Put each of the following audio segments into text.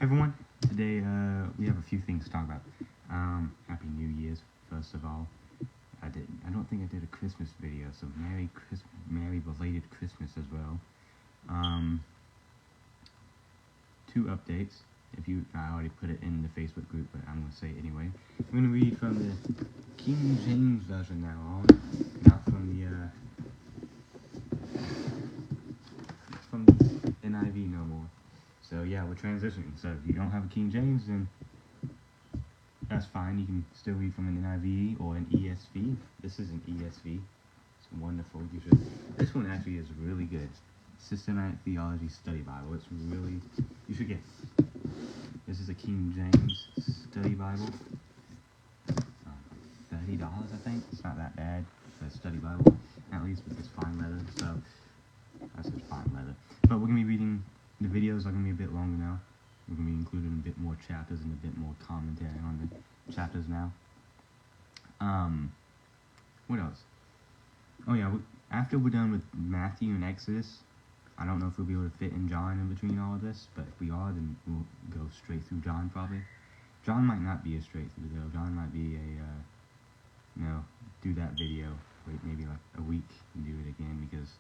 Everyone, today we have a few things to talk about. Happy New Year's, first of all. I don't think I did a Christmas video, so Merry belated Christmas as well. Two updates. I already put it in the Facebook group, but I'm gonna say it anyway. I'm gonna read from the King James version now on, not from the NIV no more. So yeah, we're transitioning. So if you don't have a King James, then that's fine. You can still read from an NIV or an ESV. This is an ESV. It's wonderful. This one actually is really good. Systematic Theology Study Bible. It's really, you should get it. This is a King James Study Bible. $30, I think. It's not that bad for a study Bible, at least with this fine leather. So that's just fine leather. But we're gonna be reading. The videos are going to be a bit longer now. We're going to be including a bit more chapters and a bit more commentary on the chapters now. What else? Oh yeah, after we're done with Matthew and Exodus, I don't know if we'll be able to fit in John in between all of this, but if we are, then we'll go straight through John probably. John might not be a straight through though. John might be do that video, wait maybe like a week and do it again because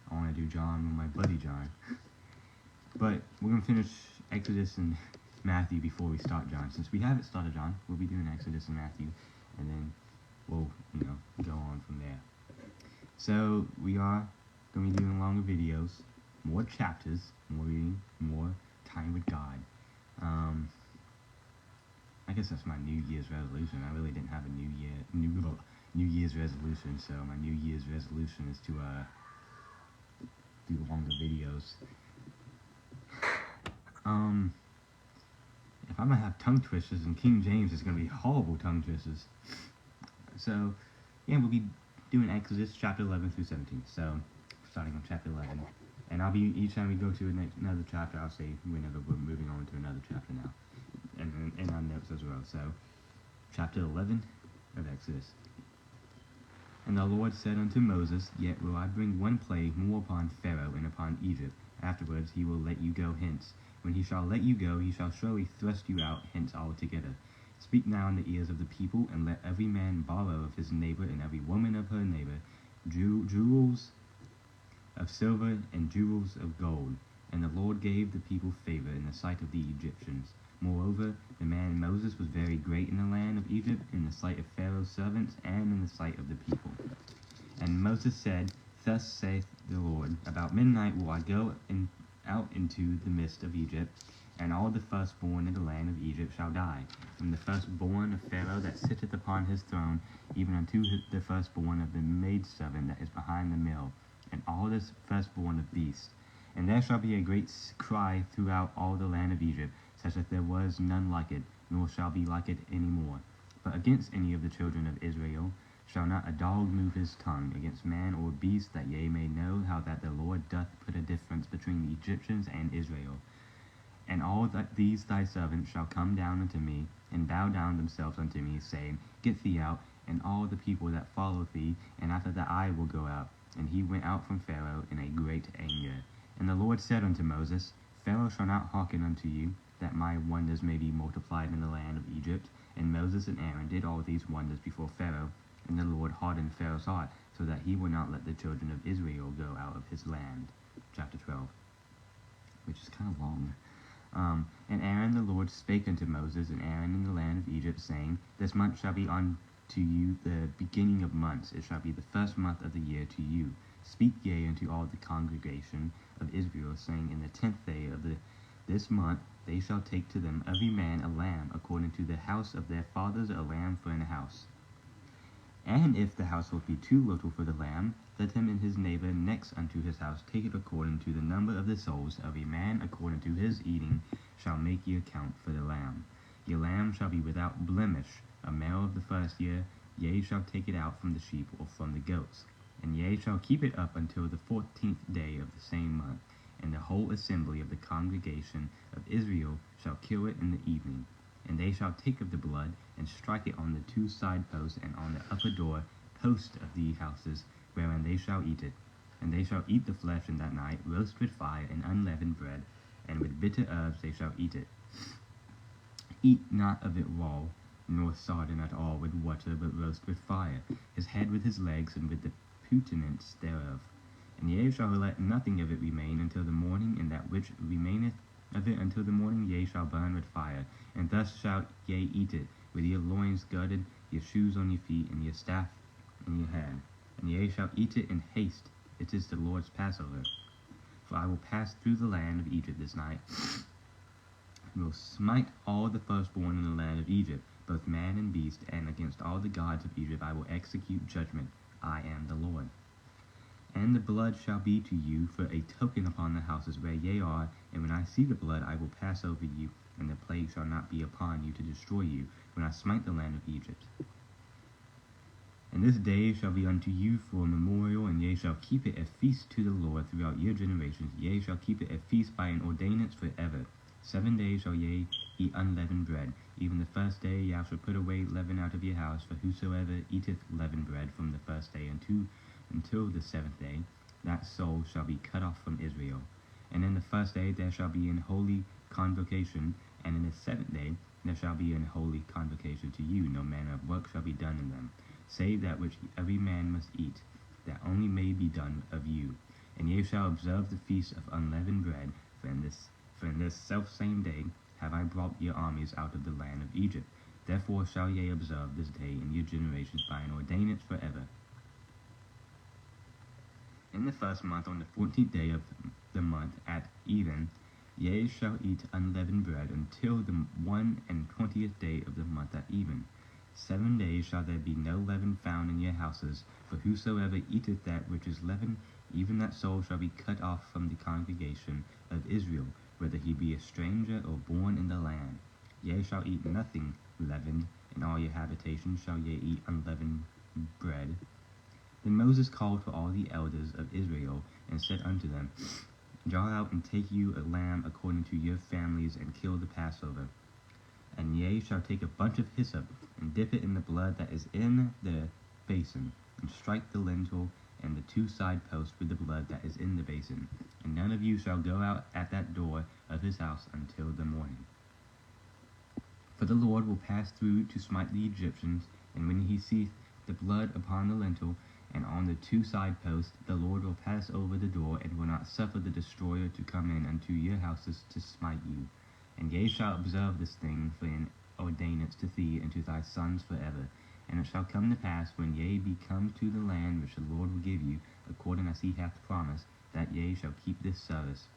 I want to do John with my buddy John. But we're going to finish Exodus and Matthew before we start John. Since we haven't started John, we'll be doing Exodus and Matthew, and then we'll, go on from there. So we are going to be doing longer videos, more chapters, more reading, more time with God. I guess that's my New Year's resolution. I really didn't have a New Year's resolution, so my New Year's resolution is to do longer videos. If I'm gonna have tongue twisters in King James, it's gonna be horrible tongue twisters. So, yeah, we'll be doing Exodus chapter 11 through 17. So, starting on chapter 11, and I'll be each time we go to another chapter, I'll say whenever we're moving on to another chapter now, and in our notes as well. So, chapter 11 of Exodus. And the Lord said unto Moses, Yet will I bring one plague more upon Pharaoh and upon Egypt. Afterwards he will let you go hence. When he shall let you go, he shall surely thrust you out hence altogether. Speak now in the ears of the people, and let every man borrow of his neighbor, and every woman of her neighbor, jewels of silver and jewels of gold. And the Lord gave the people favor in the sight of the Egyptians. Moreover, the man Moses was very great in the land of Egypt, in the sight of Pharaoh's servants, and in the sight of the people. And Moses said, Thus saith the Lord, About midnight will I go out into the midst of Egypt, and all the firstborn in the land of Egypt shall die, from the firstborn of Pharaoh that sitteth upon his throne, even unto the firstborn of the maidservant that is behind the mill, and all the firstborn of beasts. And there shall be a great cry throughout all the land of Egypt, such that there was none like it, nor shall be like it any more. But against any of the children of Israel shall not a dog move his tongue against man or beast, that ye may know how that the Lord doth put a difference between the Egyptians and Israel. And all these thy servants shall come down unto me, and bow down themselves unto me, saying, Get thee out, and all the people that follow thee, and after that I will go out. And he went out from Pharaoh in a great anger. And the Lord said unto Moses, Pharaoh shall not hearken unto you, that my wonders may be multiplied in the land of Egypt. And Moses and Aaron did all these wonders before Pharaoh, and the Lord hardened Pharaoh's heart, so that he would not let the children of Israel go out of his land. Chapter 12, which is kind of long. And Aaron the Lord spake unto Moses and Aaron in the land of Egypt, saying, This month shall be unto you the beginning of months. It shall be the first month of the year to you. Speak ye unto all the congregation of Israel, saying, In the 10th day of this month they shall take to them every man a lamb, according to the house of their fathers, a lamb for an house. And if the household be too little for the lamb, let him and his neighbor next unto his house take it according to the number of the souls. Every man according to his eating shall make ye account for the lamb. Your lamb shall be without blemish, a male of the first year. Ye shall take it out from the sheep or from the goats. And ye shall keep it up until the 14th day of the same month. And the whole assembly of the congregation of Israel shall kill it in the evening. And they shall take of the blood, and strike it on the 2 side posts, and on the upper door post of the houses, wherein they shall eat it. And they shall eat the flesh in that night, roast with fire and unleavened bread, and with bitter herbs they shall eat it. Eat not of it raw, nor sodden at all with water, but roast with fire, his head with his legs, and with the putenance thereof. And ye shall let nothing of it remain until the morning, and that which remaineth of it until the morning ye shall burn with fire. And thus shall ye eat it, with your loins girded, your shoes on your feet, and your staff in your hand. And ye shall eat it in haste. It is the Lord's Passover. For I will pass through the land of Egypt this night, and will smite all the firstborn in the land of Egypt, both man and beast, and against all the gods of Egypt I will execute judgment. I am the Lord. And the blood shall be to you for a token upon the houses where ye are, and when I see the blood I will pass over you, and the plague shall not be upon you to destroy you, when I smite the land of Egypt. And this day shall be unto you for a memorial, and ye shall keep it a feast to the Lord throughout your generations. Ye shall keep it a feast by an ordinance forever. 7 days shall ye eat unleavened bread. Even the first day ye shall put away leaven out of your house, for whosoever eateth leavened bread from the first day until the 7th day, that soul shall be cut off from Israel. And in the first day there shall be an holy convocation, and in the 7th day there shall be an holy convocation to you. No manner of work shall be done in them, save that which every man must eat, that only may be done of you. And ye shall observe the feast of unleavened bread, for in this selfsame day have I brought your armies out of the land of Egypt. Therefore shall ye observe this day in your generations by an ordinance forever. In the first month, on the 14th day of the month at even, ye shall eat unleavened bread until the 21st day of the month at even. 7 days shall there be no leaven found in your houses, for whosoever eateth that which is leavened, even that soul shall be cut off from the congregation of Israel, whether he be a stranger or born in the land. Ye shall eat nothing leavened, in all your habitations shall ye eat unleavened bread. Then Moses called for all the elders of Israel, and said unto them, Draw out and take you a lamb according to your families, and kill the Passover. And ye shall take a bunch of hyssop, and dip it in the blood that is in the basin, and strike the lintel and the 2 side posts with the blood that is in the basin. And none of you shall go out at that door of his house until the morning. For the Lord will pass through to smite the Egyptians, and when he seeth the blood upon the lintel and on the 2 side posts, the Lord will pass over the door, and will not suffer the destroyer to come in unto your houses to smite you. And ye shall observe this thing for an ordinance to thee and to thy sons forever. And it shall come to pass, when ye be come to the land which the Lord will give you, according as he hath promised, that ye shall keep this service.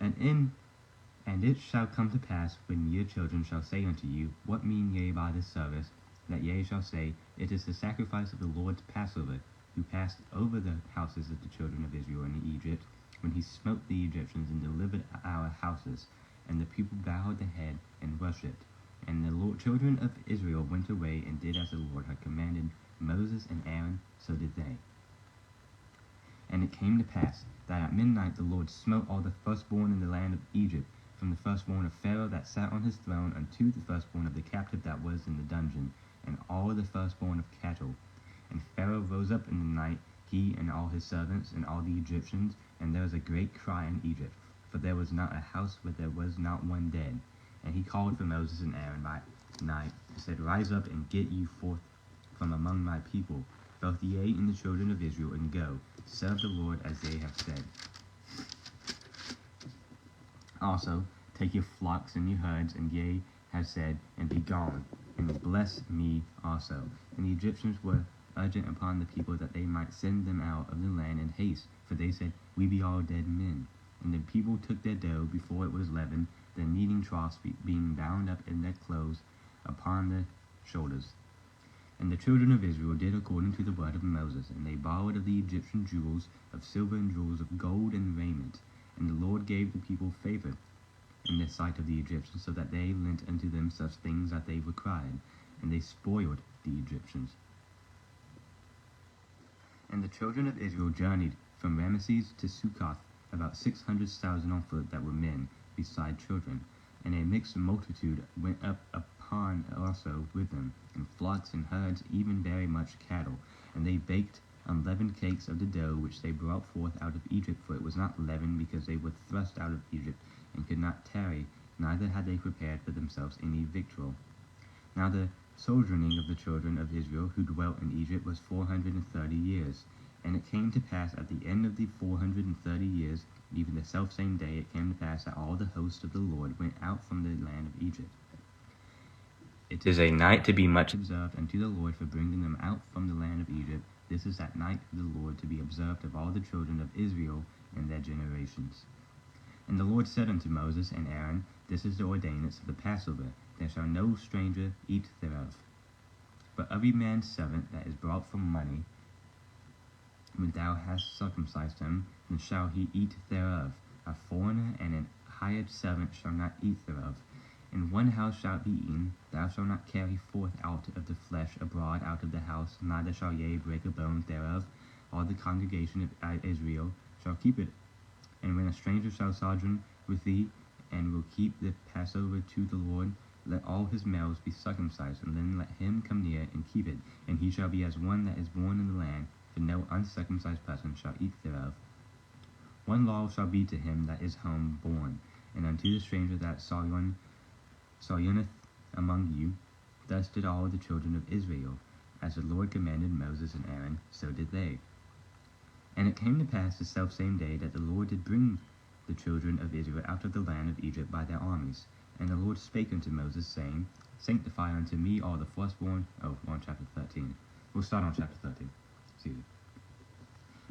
And it shall come to pass, when your children shall say unto you, What mean ye by this service? That ye shall say, It is the sacrifice of the Lord's Passover, who passed over the houses of the children of Israel in Egypt, when he smote the Egyptians and delivered our houses. And the people bowed the head and worshipped. And the children of Israel went away and did as the Lord had commanded Moses and Aaron, so did they. And it came to pass that at midnight the Lord smote all the firstborn in the land of Egypt, from the firstborn of Pharaoh that sat on his throne unto the firstborn of the captive that was in the dungeon, and all the firstborn of cattle. And Pharaoh rose up in the night, he and all his servants, and all the Egyptians, and there was a great cry in Egypt, for there was not a house where there was not one dead. And he called for Moses and Aaron by night, and said, Rise up and get you forth from among my people, both ye and the children of Israel, and go, serve the Lord as they have said. Also, take your flocks and your herds, and ye have said, and be gone, and bless me also. And the Egyptians were urgent upon the people that they might send them out of the land in haste, for they said, We be all dead men. And the people took their dough before it was leavened, the kneading troughs being bound up in their clothes upon their shoulders. And the children of Israel did according to the word of Moses, and they borrowed of the Egyptian jewels, of silver and jewels, of gold and raiment. And the Lord gave the people favor in the sight of the Egyptians, so that they lent unto them such things that they required, and they spoiled the Egyptians. And the children of Israel journeyed from Ramesses to Succoth, about 600,000 on foot that were men, beside children. And a mixed multitude went up upon also with them, and flocks and herds, even very much cattle. And they baked unleavened cakes of the dough which they brought forth out of Egypt, for it was not leavened, because they were thrust out of Egypt, and could not tarry, neither had they prepared for themselves any victual. Now the sojourning of the children of Israel who dwelt in Egypt was 430 years. And it came to pass at the end of the 430 years, even the selfsame day, it came to pass that all the host of the Lord went out from the land of Egypt. It is a night to be much observed unto the Lord for bringing them out from the land of Egypt. This is that night of the Lord to be observed of all the children of Israel in their generations. And the Lord said unto Moses and Aaron, This is the ordinance of the Passover. There shall no stranger eat thereof. But every man's servant that is brought from money, when thou hast circumcised him, then shall he eat thereof. A foreigner and an hired servant shall not eat thereof. In one house shall it be eaten. Thou shalt not carry forth out of the flesh abroad out of the house, neither shall ye break a bone thereof. All the congregation of Israel shall keep it. And when a stranger shall sojourn with thee, and will keep the Passover to the Lord, let all his males be circumcised, and then let him come near and keep it. And he shall be as one that is born in the land, for no uncircumcised person shall eat thereof. One law shall be to him that is home born, and unto the stranger that sojourneth among you. Thus did all the children of Israel. As the Lord commanded Moses and Aaron, so did they. And it came to pass the selfsame day that the Lord did bring the children of Israel out of the land of Egypt by their armies. And the Lord spake unto Moses, saying, Sanctify unto me all the firstborn. Oh, we're on chapter 13. We'll start on chapter 13. Excuse me.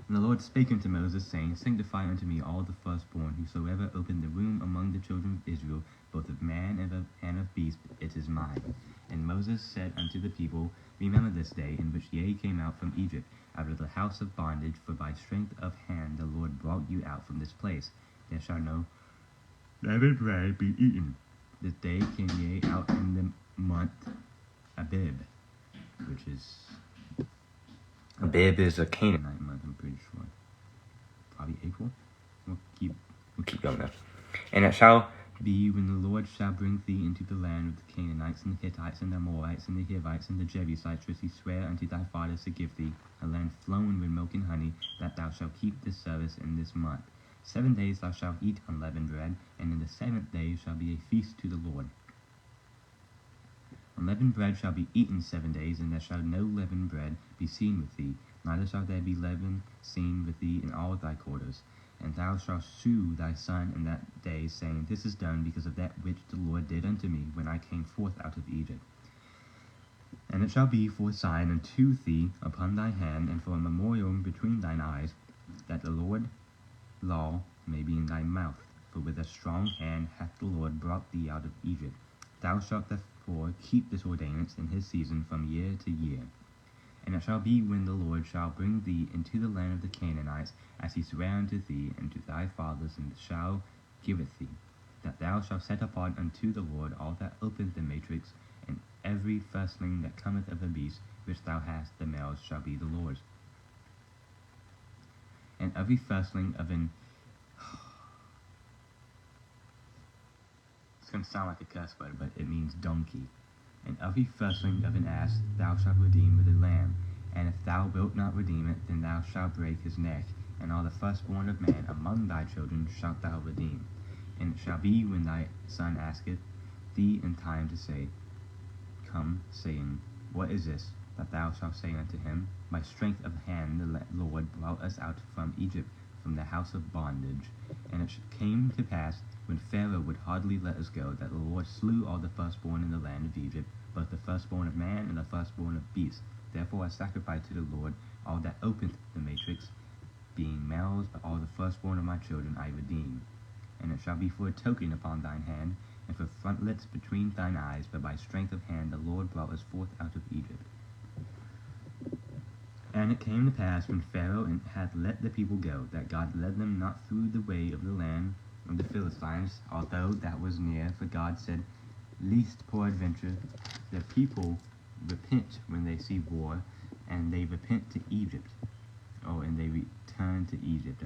And the Lord spake unto Moses, saying, Sanctify unto me all the firstborn, whosoever opened the womb among the children of Israel, both of man and of beast, it is mine. And Moses said unto the people, Remember this day in which ye came out from Egypt, out of the house of bondage, for by strength of hand the Lord brought you out from this place. There shall no leavened bread be eaten. This day came ye out in the month Abib, which is... Abib is a Canaanite month, I'm pretty sure. Probably April. We'll keep going now. And it shall be when the Lord shall bring thee into the land of the Canaanites, and the Hittites, and the Amorites, and the Hivites, and the Jebusites, which he sware unto thy fathers to give thee, a land flowing with milk and honey, that thou shalt keep this service in this month. 7 days thou shalt eat unleavened bread, and in the 7th day shall be a feast to the Lord. Unleavened bread shall be eaten 7 days, and there shall no leavened bread be seen with thee, neither shall there be leaven seen with thee in all thy quarters. And thou shalt shew thy son in that day, saying, This is done because of that which the Lord did unto me when I came forth out of Egypt. And it shall be for a sign unto thee upon thy hand, and for a memorial between thine eyes, that the Lord law may be in thy mouth. For with a strong hand hath the Lord brought thee out of Egypt. Thou shalt therefore keep this ordinance in his season from year to year. And it shall be when the Lord shall bring thee into the land of the Canaanites, as he sware unto thee and to thy fathers, and shall give it thee, that thou shalt set apart unto the Lord all that openeth the matrix, and every firstling that cometh of a beast which thou hast, the males shall be the Lord's. And every firstling of an... It's going to sound like a curse word, but it means donkey. And every firstling of an ass thou shalt redeem with a lamb. And if thou wilt not redeem it, then thou shalt break his neck. And all the firstborn of man among thy children shalt thou redeem. And it shall be when thy son asketh thee in time to say, Come, saying, What is this? That thou shalt say unto him, By strength of hand the Lord brought us out from Egypt, from the house of bondage. And it came to pass, when Pharaoh would hardly let us go, that the Lord slew all the firstborn in the land of Egypt, both the firstborn of man and the firstborn of beast. Therefore I sacrifice to the Lord all that openeth the matrix, being males, but all the firstborn of my children I redeem. And it shall be for a token upon thine hand, and for frontlets between thine eyes, but by strength of hand the Lord brought us forth out of Egypt. And it came to pass, when Pharaoh had let the people go, that God led them not through the way of the land of the Philistines, although that was near, for God said, Lest peradventure the people repent when they see war, and they repent to Egypt. And they return to Egypt,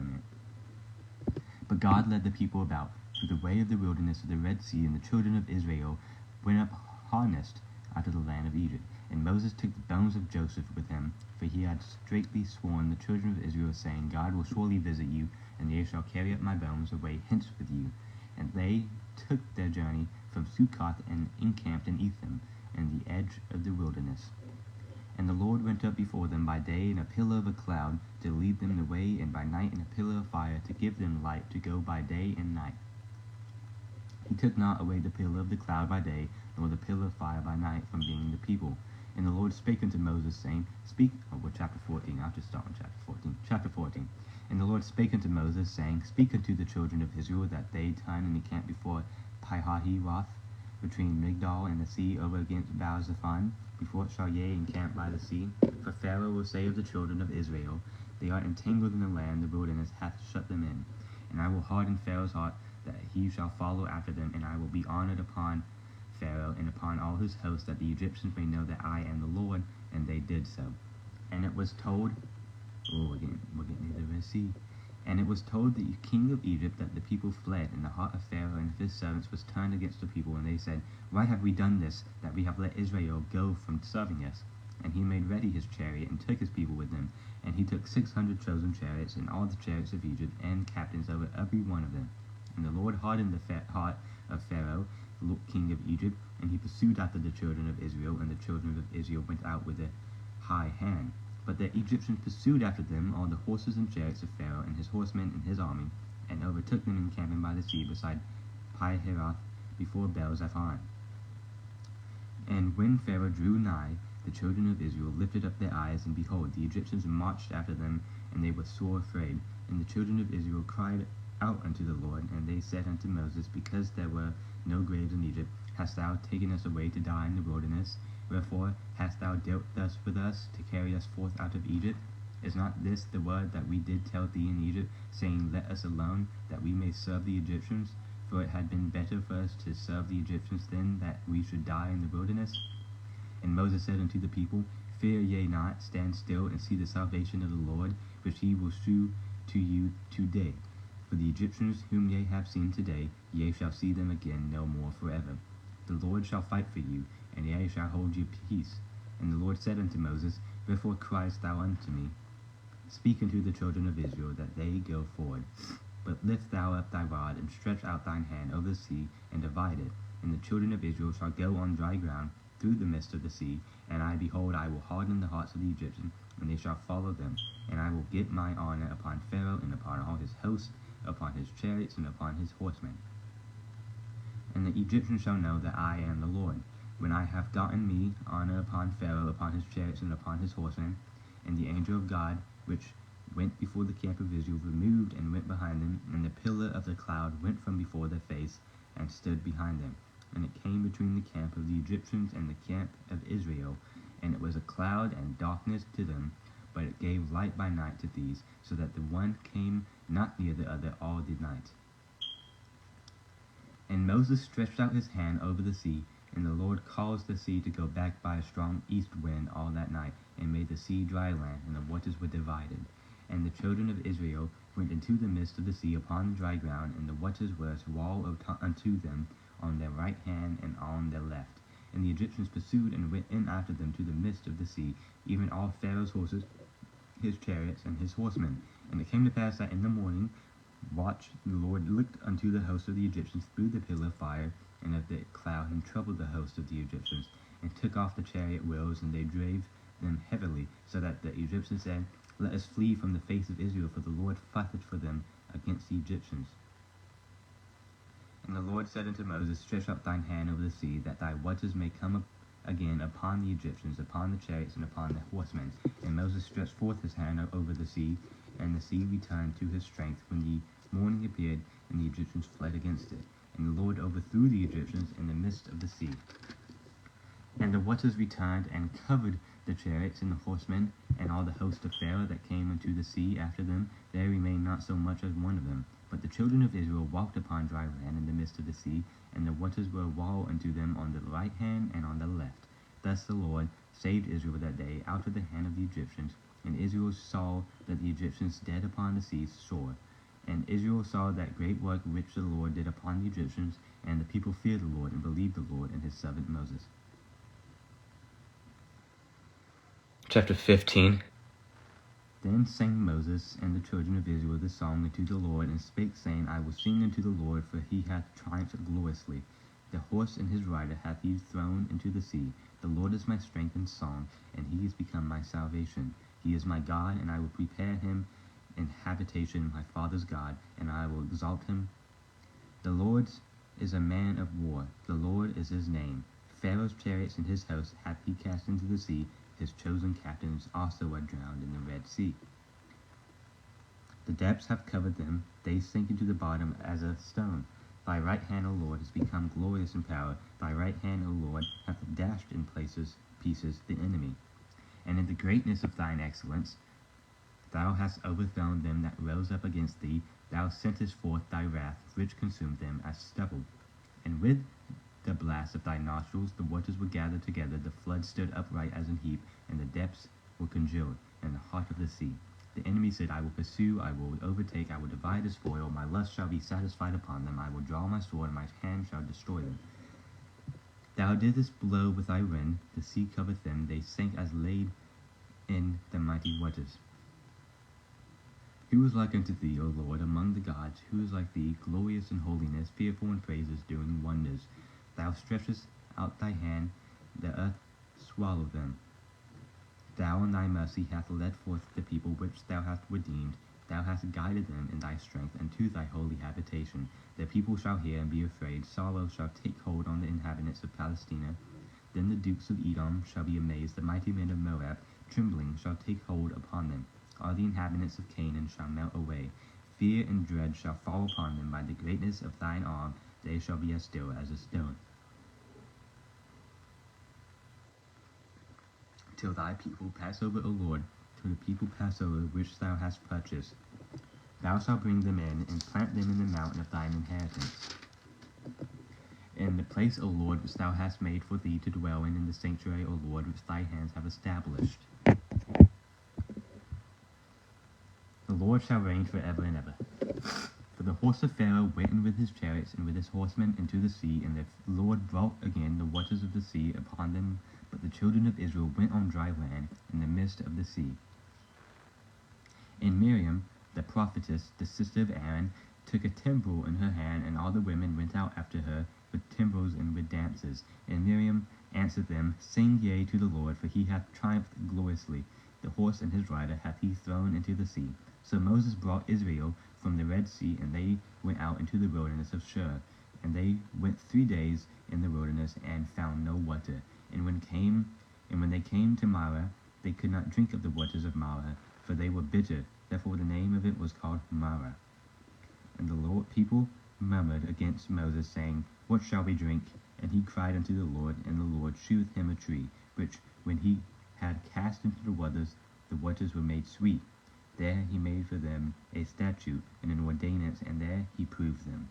But God led the people about through the way of the wilderness of the Red Sea, and the children of Israel went up harnessed out of the land of Egypt. And Moses took the bones of Joseph with him, for he had straitly sworn the children of Israel, saying, God will surely visit you, and ye shall carry up my bones away hence with you. And they took their journey from Succoth and encamped in Etham, in the edge of the wilderness. And the Lord went up before them by day in a pillar of a cloud to lead them the way, and by night in a pillar of fire to give them light to go by day and night. He took not away the pillar of the cloud by day, nor the pillar of fire by night from being the people. And the Lord spake unto Moses, saying, chapter 14. I'll just start on chapter 14. Chapter 14. And the Lord spake unto Moses, saying, Speak unto the children of Israel that they turn and encamp before Pi-hahiroth, between Migdol and the sea, over against Baal-zephon. Before it shall ye encamp by the sea. For Pharaoh will say of the children of Israel, They are entangled in the land, the wilderness hath shut them in. And I will harden Pharaoh's heart, that he shall follow after them, and I will be honored upon Pharaoh and upon all his host, that the Egyptians may know that I am the Lord. And they did so. And it was told, we're getting near the Red Sea. And it was told the king of Egypt that the people fled, and the heart of Pharaoh and of his servants was turned against the people. And they said, Why have we done this, that we have let Israel go from serving us? And he made ready his chariot, and took his people with him. And he took 600 chosen chariots, and all the chariots of Egypt, and captains over every one of them. And the Lord hardened the heart of Pharaoh, the king of Egypt, and he pursued after the children of Israel, and the children of Israel went out with a high hand. But the Egyptians pursued after them all the horses and chariots of Pharaoh, and his horsemen and his army, and overtook them encamping by the sea beside Pi-hahiroth, before Baal-zephon. And when Pharaoh drew nigh, the children of Israel lifted up their eyes, and behold, the Egyptians marched after them, and they were sore afraid. And the children of Israel cried out unto the Lord, and they said unto Moses, Because there were no graves in Egypt, hast thou taken us away to die in the wilderness? Wherefore hast thou dealt thus with us, to carry us forth out of Egypt? Is not this the word that we did tell thee in Egypt, saying, Let us alone, that we may serve the Egyptians? For it had been better for us to serve the Egyptians than that we should die in the wilderness. And Moses said unto the people, Fear ye not, stand still, and see the salvation of the Lord, which he will shew to you today. For the Egyptians whom ye have seen today, ye shall see them again no more forever. The Lord shall fight for you, and ye shall hold your peace. And the Lord said unto Moses, Wherefore criest thou unto me? Speak unto the children of Israel, that they go forward. But lift thou up thy rod, and stretch out thine hand over the sea, and divide it. And the children of Israel shall go on dry ground through the midst of the sea. And behold, I will harden the hearts of the Egyptians, and they shall follow them. And I will get my honor upon Pharaoh, and upon all his hosts, upon his chariots, and upon his horsemen. And the Egyptians shall know that I am the Lord, when I have gotten me honor upon Pharaoh, upon his chariots, and upon his horsemen. And the angel of God, which went before the camp of Israel, removed and went behind them, and the pillar of the cloud went from before their face, and stood behind them. And it came between the camp of the Egyptians and the camp of Israel, and it was a cloud and darkness to them, but it gave light by night to these, so that the one came not near the other all the night. And Moses stretched out his hand over the sea, and the Lord caused the sea to go back by a strong east wind all that night, and made the sea dry land, and the waters were divided. And the children of Israel went into the midst of the sea upon the dry ground, and the waters were as a wall unto them on their right hand and on their left. And the Egyptians pursued and went in after them to the midst of the sea, even all Pharaoh's horses, his chariots, and his horsemen. And it came to pass that in the morning watch the Lord looked unto the host of the Egyptians through the pillar of fire and of the cloud, and troubled the host of the Egyptians, and took off the chariot wheels, and they drave them heavily, so that the Egyptians said, Let us flee from the face of Israel, for the Lord fighteth for them against the Egyptians. And the Lord said unto Moses, Stretch out thine hand over the sea, that thy waters may come up again upon the Egyptians, upon the chariots, and upon the horsemen. And Moses stretched forth his hand over the sea, and the sea returned to his strength when the morning appeared, and the Egyptians fled against it. And the Lord overthrew the Egyptians in the midst of the sea. And the waters returned, and covered the chariots and the horsemen, and all the host of Pharaoh that came into the sea after them. There remained not so much as one of them. But the children of Israel walked upon dry land in the midst of the sea, and the waters were a wall unto them on the right hand and on the left. Thus the Lord saved Israel that day out of the hand of the Egyptians. And Israel saw that the Egyptians dead upon the sea shore. And Israel saw that great work which the Lord did upon the Egyptians, and the people feared the Lord, and believed the Lord and his servant Moses. Chapter 15. Then sang Moses and the children of Israel this song unto the Lord, and spake, saying, I will sing unto the Lord, for he hath triumphed gloriously. The horse and his rider hath he thrown into the sea. The Lord is my strength and song, and he is become my salvation. He is my God, and I will prepare him an habitation, my father's God, and I will exalt him. The Lord is a man of war, the Lord is his name. Pharaoh's chariots and his host hath he cast into the sea. His chosen captains also are drowned in the Red Sea. The depths have covered them, they sink into the bottom as a stone. Thy right hand, O Lord, has become glorious in power. Thy right hand, O Lord, hath dashed in pieces the enemy. And in the greatness of thine excellence, thou hast overthrown them that rose up against thee. Thou sentest forth thy wrath, which consumed them as stubble. And with the blast of thy nostrils the waters were gathered together, the flood stood upright as an heap, and the depths were congealed in the heart of the sea. The enemy said, I will pursue, I will overtake, I will divide the spoil, my lust shall be satisfied upon them, I will draw my sword, and my hand shall destroy them. Thou didst blow with thy wind, the sea covered them, they sank as laid in the mighty waters. Who is like unto thee, O Lord, among the gods? Who is like thee, glorious in holiness, fearful in praises, doing wonders? Thou stretchest out thy hand, the earth swallowed them. Thou in thy mercy hast led forth the people which thou hast redeemed. Thou hast guided them in thy strength unto thy holy habitation. The people shall hear and be afraid. Sorrow shall take hold on the inhabitants of Palestina. Then the dukes of Edom shall be amazed. The mighty men of Moab, trembling, shall take hold upon them. All the inhabitants of Canaan shall melt away. Fear and dread shall fall upon them. By the greatness of thine arm they shall be as still as a stone. Till thy people pass over, O Lord, till the people pass over which thou hast purchased. Thou shalt bring them in, and plant them in the mountain of thine inheritance. In the place, O Lord, which thou hast made for thee to dwell in the sanctuary, O Lord, which thy hands have established. The Lord shall reign forever and ever. For the horse of Pharaoh went in with his chariots and with his horsemen into the sea, and the Lord brought again the waters of the sea upon them. But the children of Israel went on dry land in the midst of the sea. And Miriam, the prophetess, the sister of Aaron, took a timbrel in her hand, and all the women went out after her with timbrels and with dances. And Miriam answered them, Sing yea to the Lord, for he hath triumphed gloriously. The horse and his rider hath he thrown into the sea. So Moses brought Israel from the Red Sea, and they went out into the wilderness of Shur. And they went 3 days in the wilderness, and found no water. And when they came to Marah, they could not drink of the waters of Marah, for they were bitter. Therefore the name of it was called Marah. And the people murmured against Moses, saying, What shall we drink? And he cried unto the Lord, and the Lord shewed him a tree, which when he had cast into the waters were made sweet. There he made for them a statute and an ordinance, and there he proved them.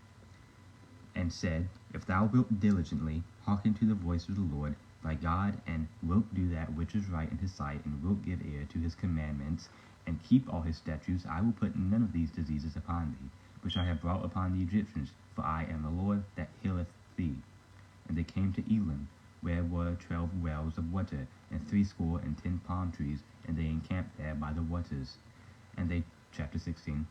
And said, If thou wilt diligently hearken to the voice of the Lord thy God, and wilt do that which is right in his sight, and wilt give ear to his commandments, and keep all his statutes, I will put none of these diseases upon thee, which I have brought upon the Egyptians, for I am the Lord that healeth thee. And they came to Elim, where were 12 wells of water, and 70 palm trees, and they encamped there by the waters. Chapter 16.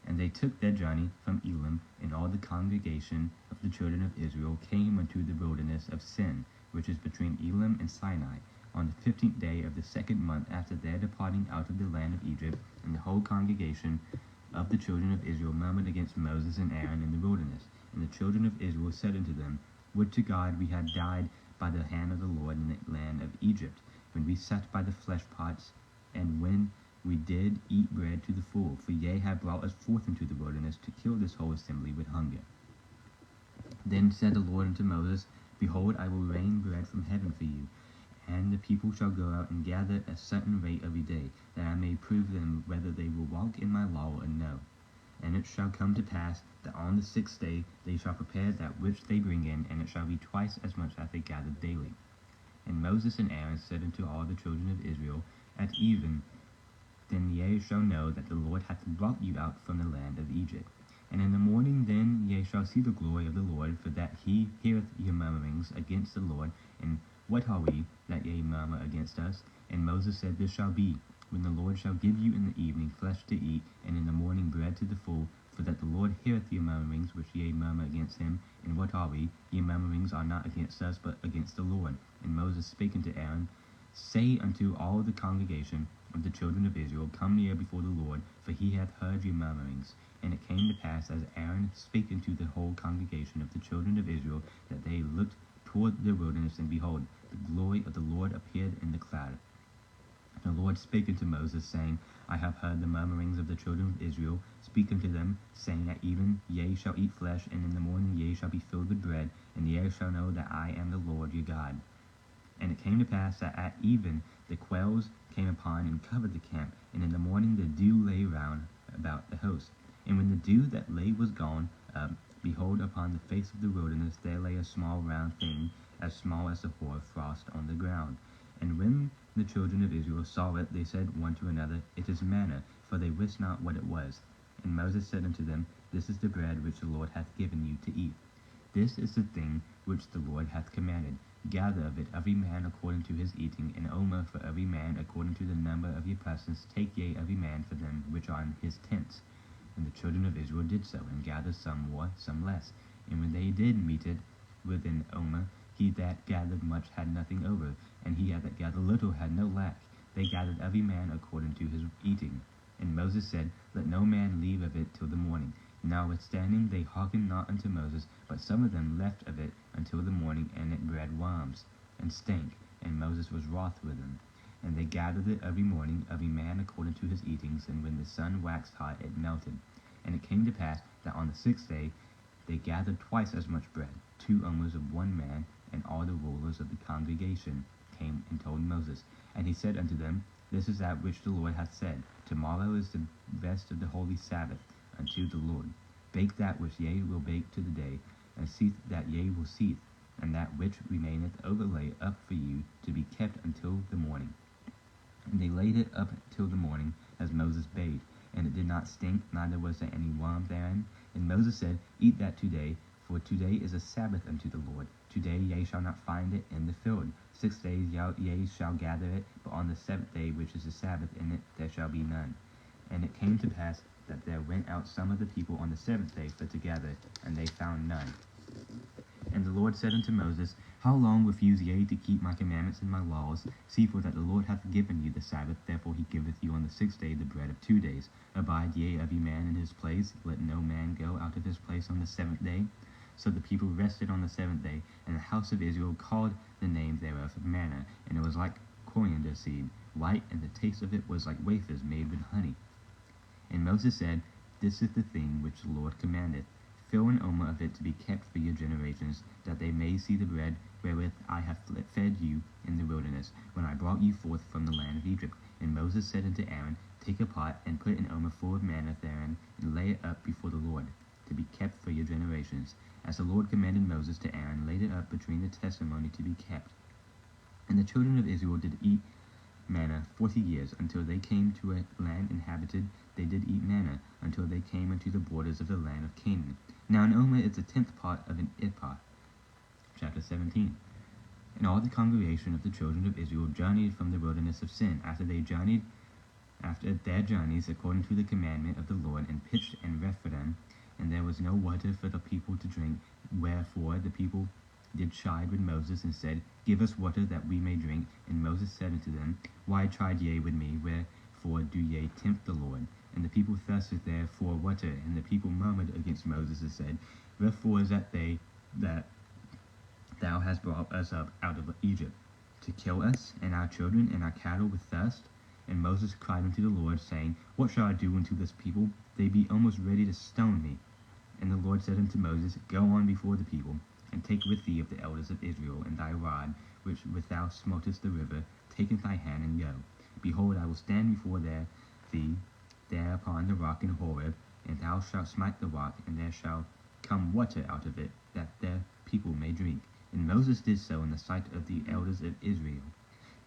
And they took their journey from Elim, and all the congregation of the children of Israel came unto the wilderness of Sin, which is between Elim and Sinai, on the 15th day of the 2nd month after their departing out of the land of Egypt. And the whole congregation of the children of Israel murmured against Moses and Aaron in the wilderness. And the children of Israel said unto them, Would to God we had died by the hand of the Lord in the land of Egypt, when we sat by the flesh pots, and when we did eat bread to the full, for ye have brought us forth into the wilderness to kill this whole assembly with hunger. Then said the Lord unto Moses, Behold, I will rain bread from heaven for you, and the people shall go out and gather a certain rate every day, that I may prove them whether they will walk in my law or no. And it shall come to pass that on the 6th day they shall prepare that which they bring in, and it shall be twice as much as they gather daily. And Moses and Aaron said unto all the children of Israel, At even then ye shall know that the Lord hath brought you out from the land of Egypt. And in the morning then ye shall see the glory of the Lord, for that he heareth your murmurings against the Lord. And what are we, that ye murmur against us? And Moses said, This shall be, when the Lord shall give you in the evening flesh to eat, and in the morning bread to the full, for that the Lord heareth your murmurings which ye murmur against him. And what are we? Your murmurings are not against us, but against the Lord. And Moses spake unto Aaron, Say unto all the congregation of the children of Israel, Come near before the Lord, for he hath heard your murmurings. And it came to pass, as Aaron spake unto the whole congregation of the children of Israel, that they looked toward the wilderness, and behold, the glory of the Lord appeared in the cloud. The Lord spake unto Moses, saying, I have heard the murmurings of the children of Israel. Speak unto them, saying, At even ye shall eat flesh, and in the morning ye shall be filled with bread, and ye shall know that I am the Lord your God. And it came to pass that at even the quails came upon and covered the camp, and in the morning the dew lay round about the host. And when the dew that lay was gone up, behold, upon the face of the wilderness there lay a small round thing, as small as the hoar frost on the ground. And when the children of Israel saw it, they said one to another, It is manna, for they wist not what it was. And Moses said unto them, This is the bread which the Lord hath given you to eat. This is the thing which the Lord hath commanded. Gather of it every man according to his eating, an omer for every man according to the number of your persons. Take ye every man for them which are in his tents. And the children of Israel did so, and gathered some more, some less. And when they did meet it with an omer, he that gathered much had nothing over, and he that gathered little had no lack. They gathered every man according to his eating. And Moses said, Let no man leave of it till the morning. Notwithstanding they hearkened not unto Moses, but some of them left of it until the morning, and it bred worms, and stank, and Moses was wroth with them. And they gathered it every morning, every man according to his eatings, and when the sun waxed hot, it melted. And it came to pass that on the 6th day they gathered twice as much bread, 2 omers of one man, and all the rulers of the congregation came and told Moses. And he said unto them, This is that which the Lord hath said, Tomorrow is the rest of the holy Sabbath unto the Lord. Bake that which ye will bake to the day, and seethe that ye will seethe, and that which remaineth overlay up for you to be kept until the morning. And they laid it up till the morning, as Moses bade, and it did not stink, neither was there any worm therein. And Moses said, Eat that today, for today is a Sabbath unto the Lord. Today ye shall not find it in the field. 6 days ye shall gather it, but on the 7th day, which is the Sabbath, in it there shall be none. And it came to pass that there went out some of the people on the 7th day for to gather, and they found none. And the Lord said unto Moses, How long refuse ye to keep my commandments and my laws? See, for that the Lord hath given you the Sabbath, therefore he giveth you on the 6th day the bread of 2 days. Abide ye every man in his place, let no man go out of his place on the 7th day. So the people rested on the 7th day, and the house of Israel called the name thereof manna, and it was like coriander seed, white, and the taste of it was like wafers made with honey. And Moses said, This is the thing which the Lord commandeth. Fill an omer of it to be kept for your generations, that they may see the bread wherewith I have fed you in the wilderness, when I brought you forth from the land of Egypt. And Moses said unto Aaron, Take a pot, and put an omer full of manna therein, and lay it up before the Lord, to be kept for your generations. As the Lord commanded Moses to Aaron, laid it up between the testimony to be kept. And the children of Israel did eat manna 40 years, until they came to a land inhabited. They did eat manna, until they came unto the borders of the land of Canaan. Now an omer is the 10th part of an ephah. Chapter 17. And all the congregation of the children of Israel journeyed from the wilderness of Sin, after their journeys, according to the commandment of the Lord, and pitched in Rephidim, and there was no water for the people to drink. Wherefore the people did chide with Moses, and said, Give us water that we may drink. And Moses said unto them, Why chide ye with me? Wherefore do ye tempt the Lord? And the people thirsted there for water. And the people murmured against Moses, and said, Wherefore is that thou hast brought us up out of Egypt, to kill us, and our children, and our cattle with thirst? And Moses cried unto the Lord, saying, What shall I do unto this people? They be almost ready to stone me. And the Lord said unto Moses, Go on before the people, and take with thee of the elders of Israel, and thy rod, which with thou smeltest the river, take in thy hand, and go. Behold, I will stand before thee there upon the rock in Horeb, and thou shalt smite the rock, and there shall come water out of it, that the people may drink. And Moses did so in the sight of the elders of Israel.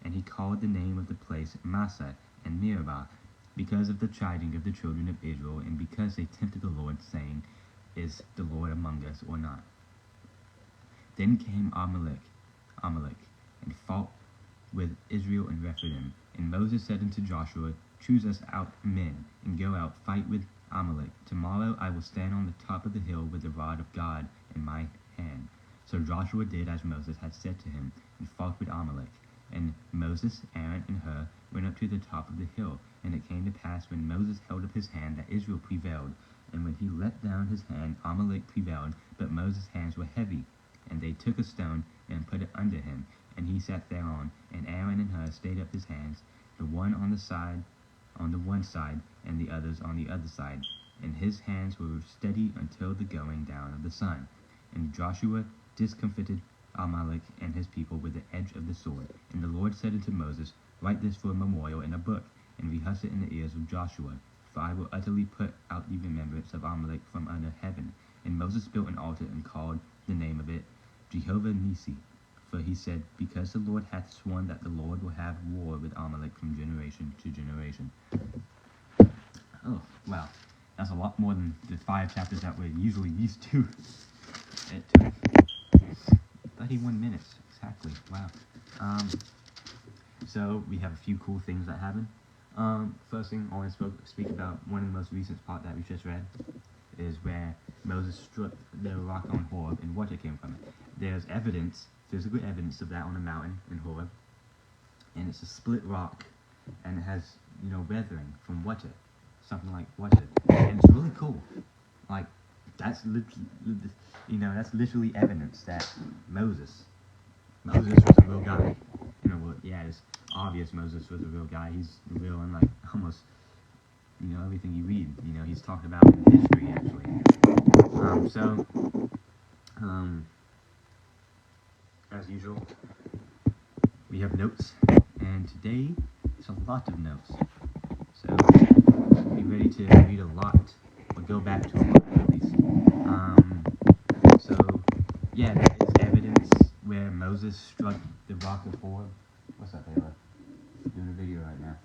And he called the name of the place Massah and Meribah, because of the chiding of the children of Israel, and because they tempted the Lord, saying, Is the Lord among us or not? Then came Amalek, and fought with Israel and Rephidim. And Moses said unto Joshua, Choose us out men, and go out, fight with Amalek. Tomorrow I will stand on the top of the hill with the rod of God in my hand. So Joshua did as Moses had said to him, and fought with Amalek. And Moses, Aaron, and Hur went up to the top of the hill. And it came to pass, when Moses held up his hand, that Israel prevailed. And when he let down his hand, Amalek prevailed, but Moses' hands were heavy. And they took a stone, and put it under him, and he sat thereon. And Aaron and Hur stayed up his hands, the one on the one side, and the others on the other side. And his hands were steady until the going down of the sun. And Joshua discomfited Amalek and his people with the edge of the sword. And the Lord said unto Moses, Write this for a memorial in a book, and rehearse it in the ears of Joshua. For I will utterly put out the remembrance of Amalek from under heaven. And Moses built an altar, and called the name of it Jehovah Nissi. For he said, Because the Lord hath sworn that the Lord will have war with Amalek from generation to generation. Oh, wow. That's a lot more than the 5 chapters that we're usually used to. It took 31 minutes, exactly. Wow. So, we have a few cool things that happen. First thing I want to speak about, one of the most recent part that we just read, is where Moses struck the rock on Horeb and water came from it. There's evidence, physical evidence of that on a mountain in Horeb, and it's a split rock, and it has, weathering from water, something like water, and it's really cool. Like, that's literally evidence that Moses was a real guy. It's obvious Moses was a real guy. He's real in like almost, everything you read. He's talked about in history actually. As usual, we have notes, and today it's a lot of notes. So be ready to read a lot, or go back to a lot at least. There is evidence where Moses struck the rock of Horeb. What's up, Ayla? Doing a video right now.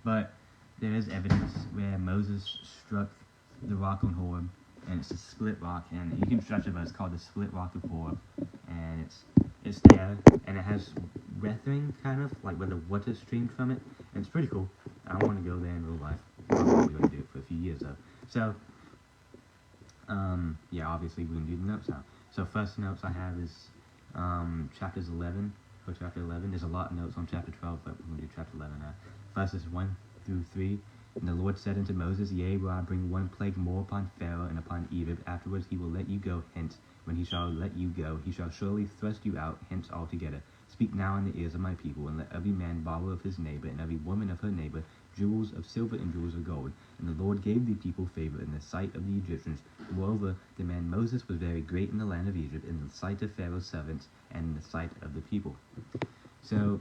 But there is evidence where Moses struck the rock on Horeb, and it's a split rock, and you can search it, but it's called the split rock of Horeb, and it's there, and it has weathering, kind of, like where the water streamed from it, and it's pretty cool. I want to go there in real life. I'm probably going to do it for a few years, though. So, obviously we're going to do the notes now. So first notes I have is chapters 11. For chapter 11, there's a lot of notes on chapter 12, but we're going to do chapter 11 now. First is 1 through 3. And the Lord said unto Moses, Yea, will I bring one plague more upon Pharaoh and upon Egypt. Afterwards he will let you go hence. When he shall let you go, he shall surely thrust you out hence altogether. Speak now in the ears of my people, and let every man borrow of his neighbor, and every woman of her neighbor, jewels of silver and jewels of gold. And the Lord gave the people favor in the sight of the Egyptians. Moreover, the man Moses was very great in the land of Egypt, in the sight of Pharaoh's servants, and in the sight of the people. So,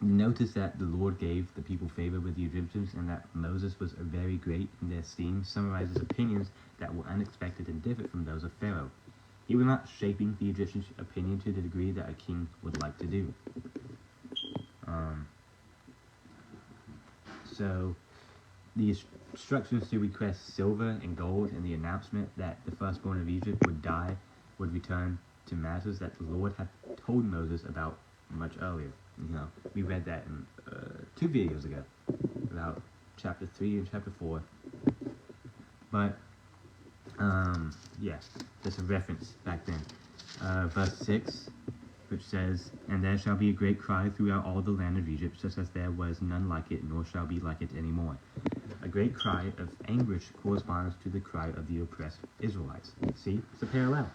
notice that the Lord gave the people favor with the Egyptians, and that Moses was very great in their esteem, summarizes opinions that were unexpected and different from those of Pharaoh. He was not shaping the Egyptians' opinion to the degree that a king would like to do. So, the instructions to request silver and gold, and the announcement that the firstborn of Egypt would die, would return to matters that the Lord had told Moses about much earlier. We read that in 2 videos ago, about chapter 3 and chapter 4. But, there's a reference back then. Verse 6, which says, And there shall be a great cry throughout all the land of Egypt, such as there was none like it, nor shall be like it any more. A great cry of anguish corresponds to the cry of the oppressed Israelites. See, it's a parallel.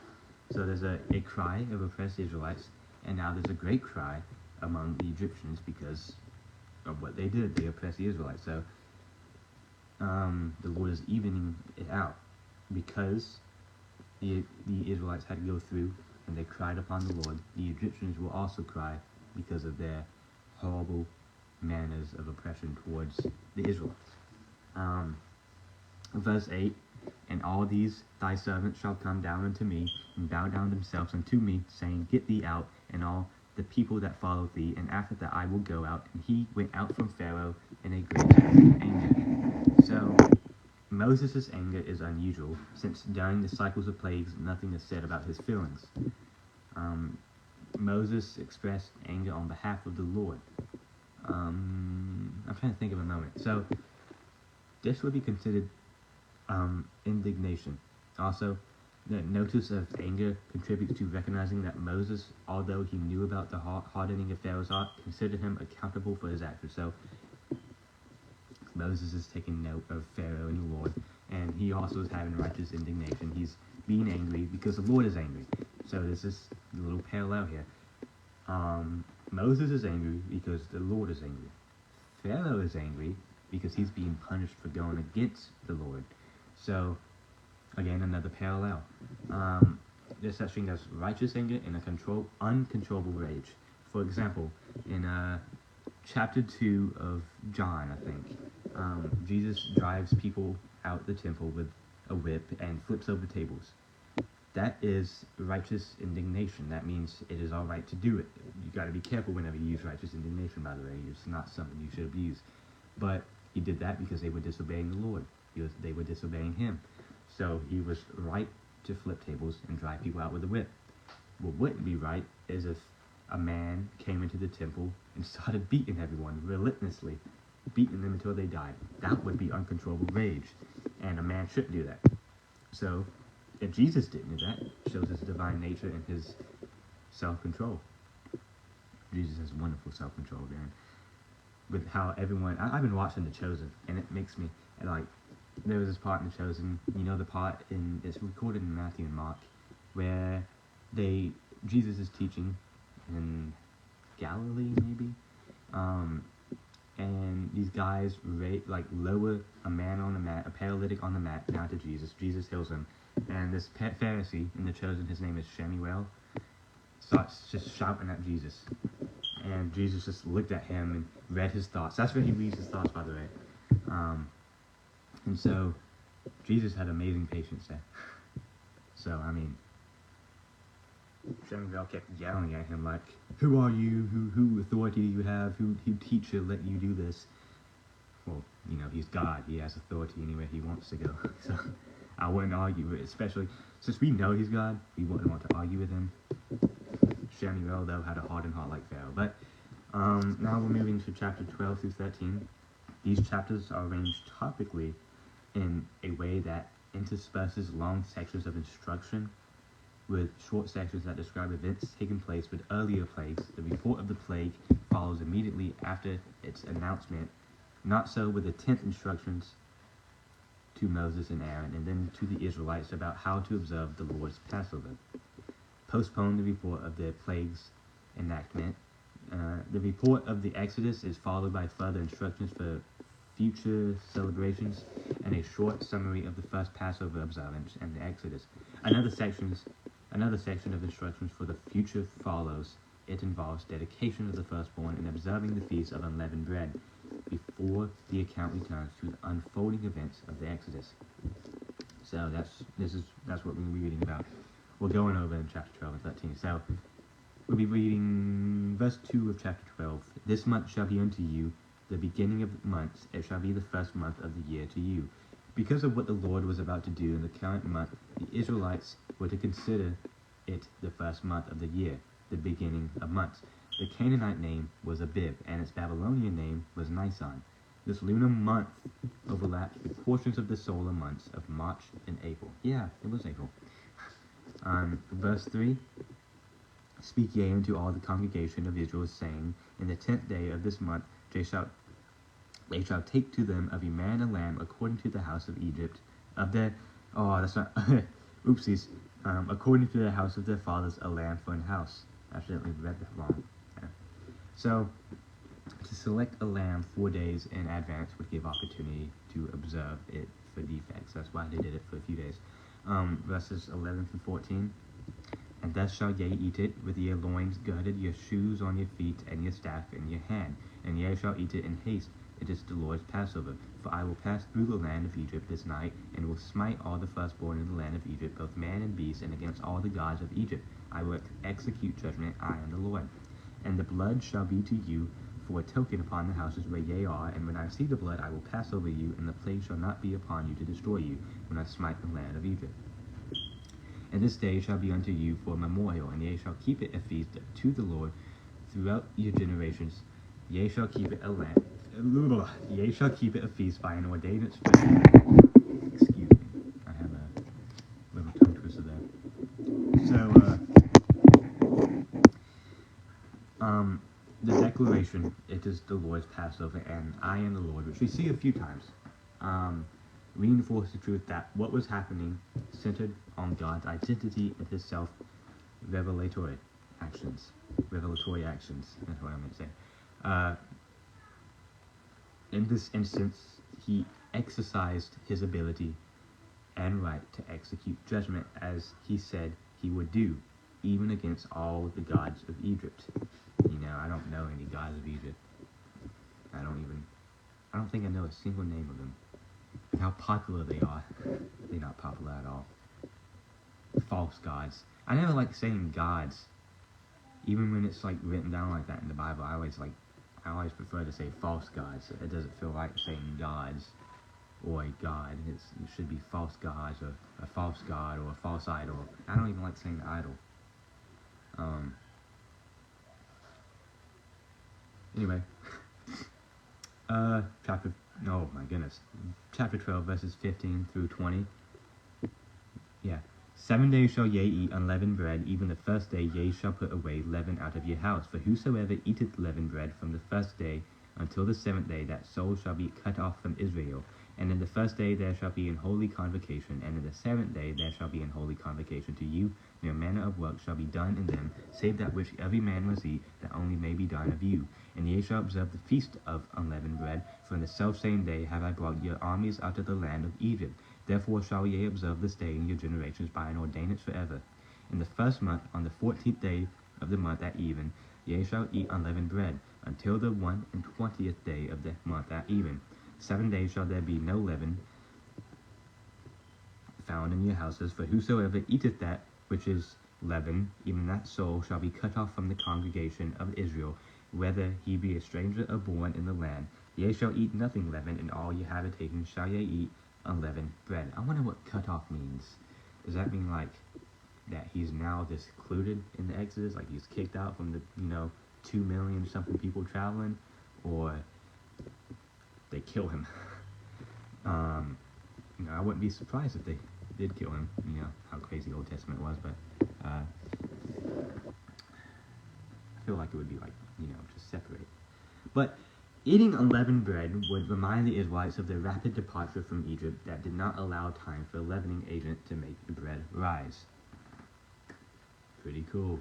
So there's a cry of oppressed Israelites, and now there's a great cry among the Egyptians because of what they did. They oppressed the Israelites. So the Lord is evening it out because the Israelites had to go through, and they cried upon the Lord. The Egyptians will also cry because of their horrible manners of oppression towards the Israelites. Verse 8, And all these thy servants shall come down unto me, and bow down themselves unto me, saying, Get thee out, and all the people that follow thee, and after that I will go out. And he went out from Pharaoh in a great anger. So, Moses' anger is unusual, since during the cycles of plagues, nothing is said about his feelings. Moses expressed anger on behalf of the Lord. I'm trying to think of a moment. So this would be considered indignation. Also, the notice of anger contributes to recognizing that Moses, although he knew about the hardening of Pharaoh's heart, considered him accountable for his actions. So Moses is taking note of Pharaoh and the Lord, and he also is having righteous indignation. He's being angry because the Lord is angry. So there's this little parallel here. Moses is angry because the Lord is angry. Pharaoh is angry because he's being punished for going against the Lord. So, again, another parallel. There's such thing as righteous anger and uncontrollable rage. For example, in chapter 2 of John, I think, Jesus drives people out the temple with a whip and flips over tables. That is righteous indignation. That means it is all right to do it. You got to be careful whenever you use righteous indignation, by the way. It's not something you should abuse. But he did that because they were disobeying the Lord. They were disobeying him. So he was right to flip tables and drive people out with a whip. What wouldn't be right is if a man came into the temple and started beating everyone relentlessly, beating them until they died. That would be uncontrollable rage, and a man shouldn't do that. So, if Jesus didn't do that, it shows his divine nature and his self-control. Jesus has wonderful self-control, man. With how everyone, I've been watching The Chosen, and it makes me, like, there was this part in The Chosen, you know the part it's recorded in Matthew and Mark, where Jesus is teaching in Galilee, maybe, and these guys lower a man on the mat, a paralytic on the mat, down to Jesus. Jesus heals him, and this Pharisee in The Chosen, his name is Shemuel, starts just shouting at Jesus, and Jesus just looked at him and read his thoughts. That's where he reads his thoughts, by the way. And so Jesus had amazing patience there. So I mean, Shemuel kept yelling at him like, "Who are you? Who authority do you have? Who teacher let you do this?" Well, you know, he's God. He has authority anywhere he wants to go. So I wouldn't argue with it, especially since we know he's God. We wouldn't want to argue with him. Shemuel, though, had a hardened heart like Pharaoh. But now we're moving to chapter 12 through 13. These chapters are arranged topically in a way that intersperses long sections of instruction with short sections that describe events taking place with earlier plagues. The report of the plague follows immediately after its announcement. Not so with the 10th instructions to Moses and Aaron, and then to the Israelites about how to observe the Lord's Passover. Postpone the report of the plagues enactment. The report of the Exodus is followed by further instructions for future celebrations and a short summary of the first Passover observance and the Exodus. Another section of instructions for the future follows. It involves dedication of the firstborn and observing the feast of unleavened bread before the account returns to the unfolding events of the Exodus. So that's what we're reading about. We're going over in chapter 12 and 13. So we'll be reading verse 2 of chapter 12. This month shall be unto you the beginning of months. It shall be the first month of the year to you. Because of what the Lord was about to do in the current month, the Israelites were to consider it the first month of the year, the beginning of months. The Canaanite name was Abib, and its Babylonian name was Nisan. This lunar month overlapped with portions of the solar months of March and April. Yeah, it was April. Verse 3, Speak ye unto all the congregation of Israel, saying, In the 10th day of this month they shall take to them of a man a lamb according to the house of Egypt, according to the house of their fathers, a lamb for an house. I accidentally read that wrong. Yeah. So, to select a lamb 4 days in advance would give opportunity to observe it for defects. That's why they did it for a few days. Verses 11 through 14. And thus shall ye eat it, with your loins girded, your shoes on your feet, and your staff in your hand. And ye shall eat it in haste. It is the Lord's Passover. For I will pass through the land of Egypt this night, and will smite all the firstborn in the land of Egypt, both man and beast, and against all the gods of Egypt. I will execute judgment, I am the Lord. And the blood shall be to you for a token upon the houses where ye are, and when I see the blood, I will pass over you, and the plague shall not be upon you to destroy you, when I smite the land of Egypt. And this day shall be unto you for a memorial, and ye shall keep it a feast to the Lord throughout your generations. Ye shall keep it a ye shall keep it a feast by an ordained special. Excuse me, I have a little tongue twister there. So, the declaration, it is the Lord's Passover, and I am the Lord, which we see a few times, reinforce the truth that what was happening centered on God's identity and his self-revelatory actions. Revelatory actions, that's what I meant to say. In this instance, he exercised his ability and right to execute judgment as he said he would do, even against all the gods of Egypt. You know, I don't know any gods of Egypt. I don't think I know a single name of them. And how popular they are. They're not popular at all. False gods. I never like saying gods. Even when it's like written down like that in the Bible, I always prefer to say false gods. It doesn't feel like saying gods or a god. It should be false gods or a false god or a false idol. I don't even like saying idol. Anyway, chapter 12, verses 15 through 20. Yeah. 7 days shall ye eat unleavened bread, even the first day ye shall put away leaven out of your house. For whosoever eateth leavened bread from the first day until the 7th day, that soul shall be cut off from Israel. And in the first day there shall be an holy convocation, and in the 7th day there shall be an holy convocation to you. No manner of work shall be done in them, save that which every man must eat, that only may be done of you. And ye shall observe the feast of unleavened bread, for in the selfsame day have I brought your armies out of the land of Egypt. Therefore shall ye observe this day in your generations by an ordinance forever. In the first month, on the 14th day of the month at even, ye shall eat unleavened bread, until the 21st day of the month at even. 7 days shall there be no leaven found in your houses, for whosoever eateth that which is leaven, even that soul shall be cut off from the congregation of Israel, whether he be a stranger or born in the land. Ye shall eat nothing leavened, in all your habitations shall ye eat unleavened bread. I wonder what cut off means. Does that mean like that he's now discluded in the Exodus, like he's kicked out from the 2 million something people traveling, or they kill him? I wouldn't be surprised if they did kill him. You know how crazy the Old Testament was, but I feel like it would be like just separate. But eating unleavened bread would remind the Israelites of their rapid departure from Egypt that did not allow time for a leavening agent to make the bread rise. Pretty cool.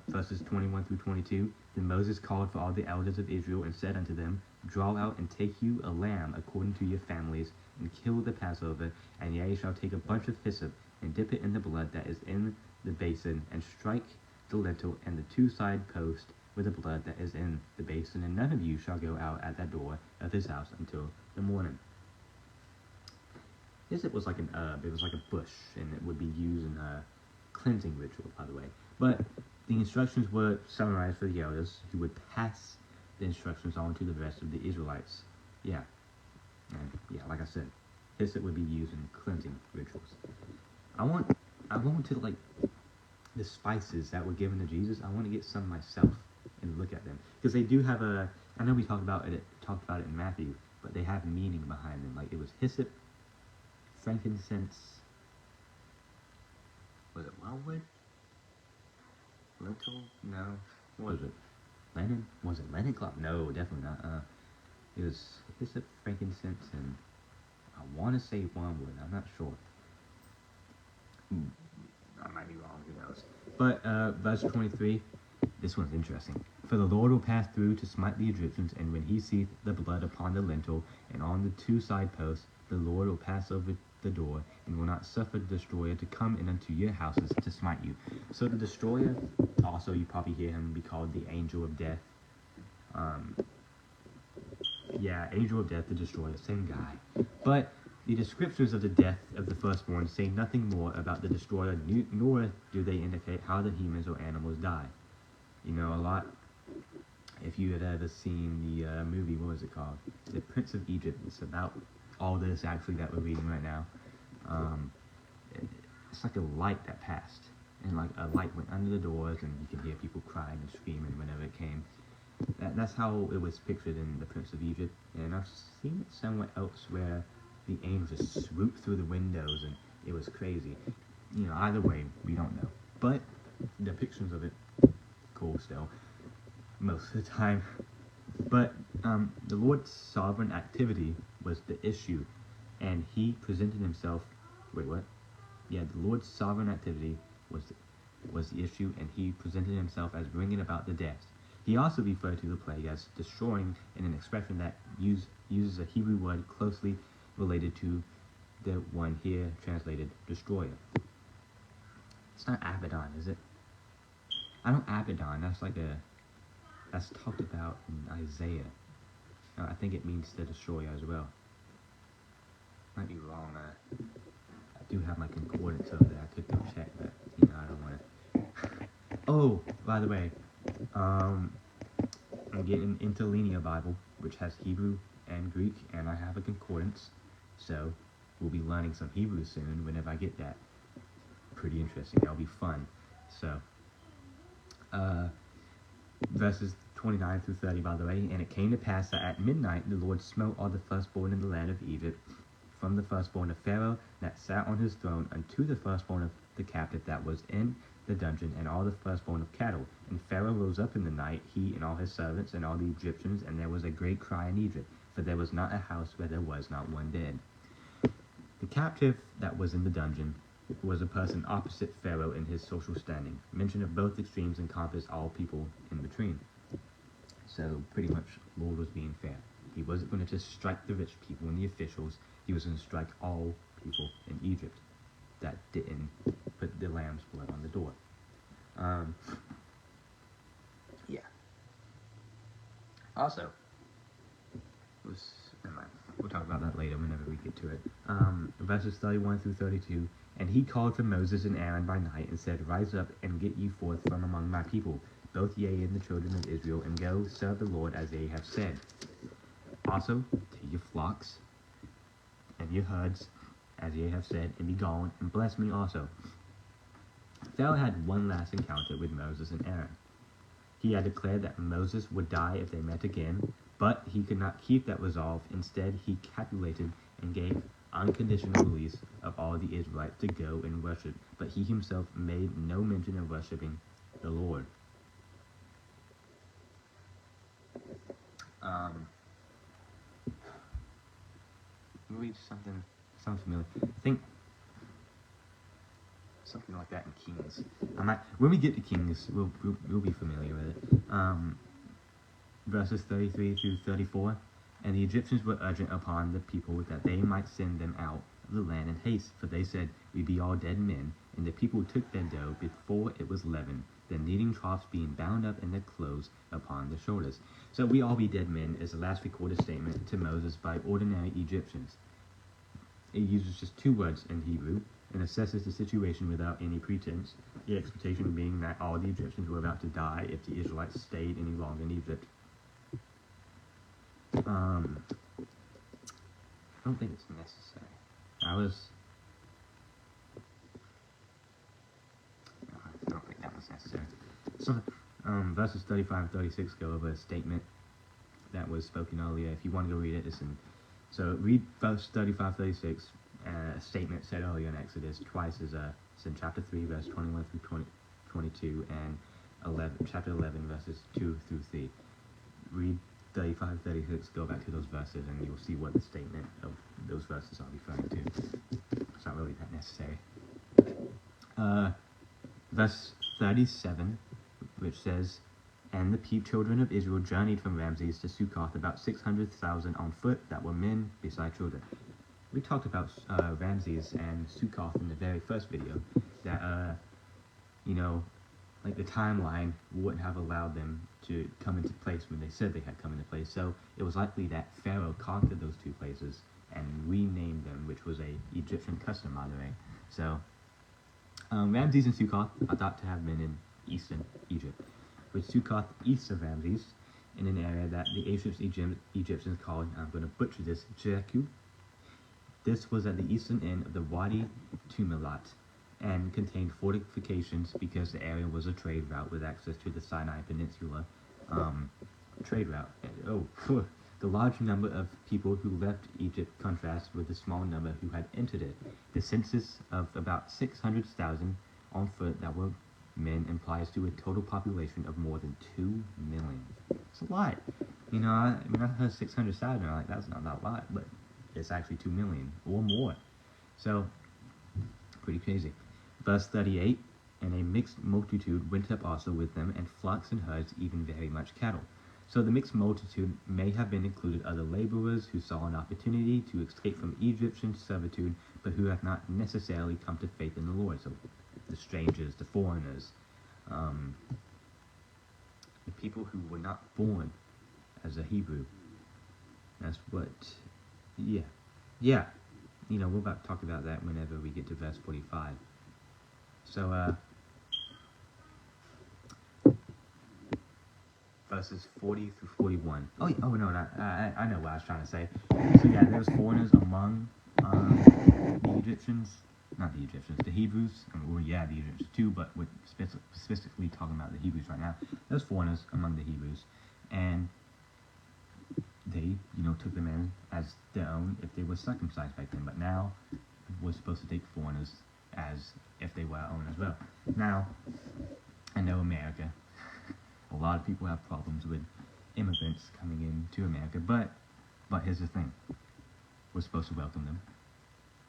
Verses 21 through 22. Then Moses called for all the elders of Israel and said unto them, Draw out and take you a lamb according to your families, and kill the Passover, and ye shall take a bunch of hyssop, and dip it in the blood that is in the basin, and strike the lintel and the 2 side posts with the blood that is in the basin, and none of you shall go out at that door of his house until the morning. Hyssop was like an herb. It was like a bush, and it would be used in a cleansing ritual, by the way. But the instructions were summarized for the elders, who would pass the instructions on to the rest of the Israelites. Yeah. And yeah, like I said, hyssop would be used in cleansing rituals. I want to like the spices that were given to Jesus. I want to get some myself and look at them, because they do have a. I know we talked about it in Matthew, but they have meaning behind them. Like it was hyssop, frankincense. Was it wildwood? Lentil? No. What was it? Lennon? Was it Lennon Club? No, definitely not. It was hyssop, frankincense, and I want to say wormwood. I'm not sure. I might be wrong. Who knows? But verse 23. This one's interesting. For the Lord will pass through to smite the Egyptians, and when he seeth the blood upon the lintel and on the 2 side posts, the Lord will pass over the door, and will not suffer the destroyer to come in unto your houses to smite you. So the destroyer, also you probably hear him be called the angel of death. Yeah, angel of death, the destroyer, same guy. But the descriptions of the death of the firstborn say nothing more about the destroyer, nor do they indicate how the humans or animals die. A lot, if you had ever seen the movie, what was it called? The Prince of Egypt. It's about all this, actually, that we're reading right now. it's like a light that passed, and like a light went under the doors, and you can hear people crying and screaming whenever it came. That's how it was pictured in The Prince of Egypt, and I've seen it somewhere else where the angels just swooped through the windows, and it was crazy. You know, either way, we don't know. But the depictions of it, cool still, most of the time. But the Lord's sovereign activity was the issue, and he presented himself. Wait, what? Yeah, the Lord's sovereign activity was the issue, and he presented himself as bringing about the death. He also referred to the plague as destroying in an expression that uses a Hebrew word closely related to the one here translated destroyer. It's not Abaddon, is it? I know Abaddon, that's talked about in Isaiah. I think it means the destroyer as well. Might be wrong. I do have my concordance over there. I could go check, but I don't want to. Oh, by the way, I'm getting into Linear Bible, which has Hebrew and Greek, and I have a concordance, so we'll be learning some Hebrew soon whenever I get that. Pretty interesting. That'll be fun. So, verses 29 through 30, by the way. And it came to pass that at midnight the Lord smote all the firstborn in the land of Egypt, from the firstborn of Pharaoh that sat on his throne unto the firstborn of the captive that was in the dungeon, and all the firstborn of cattle. And Pharaoh rose up in the night, he and all his servants and all the Egyptians, and there was a great cry in Egypt, for there was not a house where there was not one dead. The captive that was in the dungeon was a person opposite Pharaoh in his social standing. Mention of both extremes encompassed all people in between. So pretty much Lord was being fair. He wasn't going to just strike the rich people and the officials. He was going to strike all people in Egypt that didn't put the lamb's blood on the door. Yeah. Also, never mind. We'll talk about that later whenever we get to it. Verses 31 through 32. And he called for Moses and Aaron by night, and said, Rise up, and get you forth from among my people, both ye and the children of Israel, and go serve the Lord as ye have said. Also, take your flocks and your herds, as ye have said, and be gone, and bless me also. Pharaoh had one last encounter with Moses and Aaron. He had declared that Moses would die if they met again, but he could not keep that resolve. Instead, he capitulated and gave unconditional release of all the Israelites to go and worship, but he himself made no mention of worshiping the Lord. Read something familiar. I think something like that in Kings. When we get to Kings, we'll be familiar with it. Verses 33 through 34. And the Egyptians were urgent upon the people that they might send them out of the land in haste, for they said, We be all dead men. And the people took their dough before it was leavened, their kneading troughs being bound up in their clothes upon their shoulders. So we all be dead men is the last recorded statement to Moses by ordinary Egyptians. It uses just two words in Hebrew and assesses the situation without any pretense, the expectation being that all the Egyptians were about to die if the Israelites stayed any longer in Egypt. I don't think it's necessary. I don't think that was necessary. So, verses 35 and 36 go over a statement that was spoken earlier. If you want to go read it, so read verse 35, 36, a statement said earlier in Exodus twice is in chapter 3, verse 21 through 22, and chapter 11, verses 2 through 3. Read 35, 36, go back to those verses, and you'll see what the statement of those verses are referring to. It's not really that necessary. Verse 37, which says, And the children of Israel journeyed from Ramses to Succoth, about 600,000 on foot, that were men beside children. We talked about Ramses and Succoth in the very first video, that, like the timeline wouldn't have allowed them to come into place when they said they had come into place. So it was likely that Pharaoh conquered those two places and renamed them, which was a Egyptian custom, by the way. So Ramses and Succoth are thought to have been in eastern Egypt, with Succoth east of Ramses, in an area that the ancient Egyptians called, I'm going to butcher this, Jeku. This was at the eastern end of the Wadi Tumilat, and contained fortifications because the area was a trade route with access to the Sinai Peninsula trade route. Oh, the large number of people who left Egypt contrasts with the small number who had entered it. The census of about 600,000 on foot that were men implies to a total population of more than 2 million. It's a lot. You know, I heard 600,000, I'm like, that's not that lot, but it's actually 2 million or more. So, pretty crazy. Verse 38, and a mixed multitude went up also with them, and flocks and herds, even very much cattle. So the mixed multitude may have been included other laborers who saw an opportunity to escape from Egyptian servitude, but who have not necessarily come to faith in the Lord. So the strangers, the foreigners, the people who were not born as a Hebrew. That's what, yeah. You know, we're about to talk about that whenever we get to verse 45. So, verses 40 through 41. I know what I was trying to say. So yeah, there was foreigners among the Egyptians, not the Egyptians, the Hebrews, the Egyptians too, but we're specifically talking about the Hebrews right now. There's foreigners among the Hebrews, and they, you know, took them in as their own if they were circumcised back then, but now we're supposed to take foreigners as if they were our own as well. Now, I know America, a lot of people have problems with immigrants coming into America, but here's the thing. We're supposed to welcome them.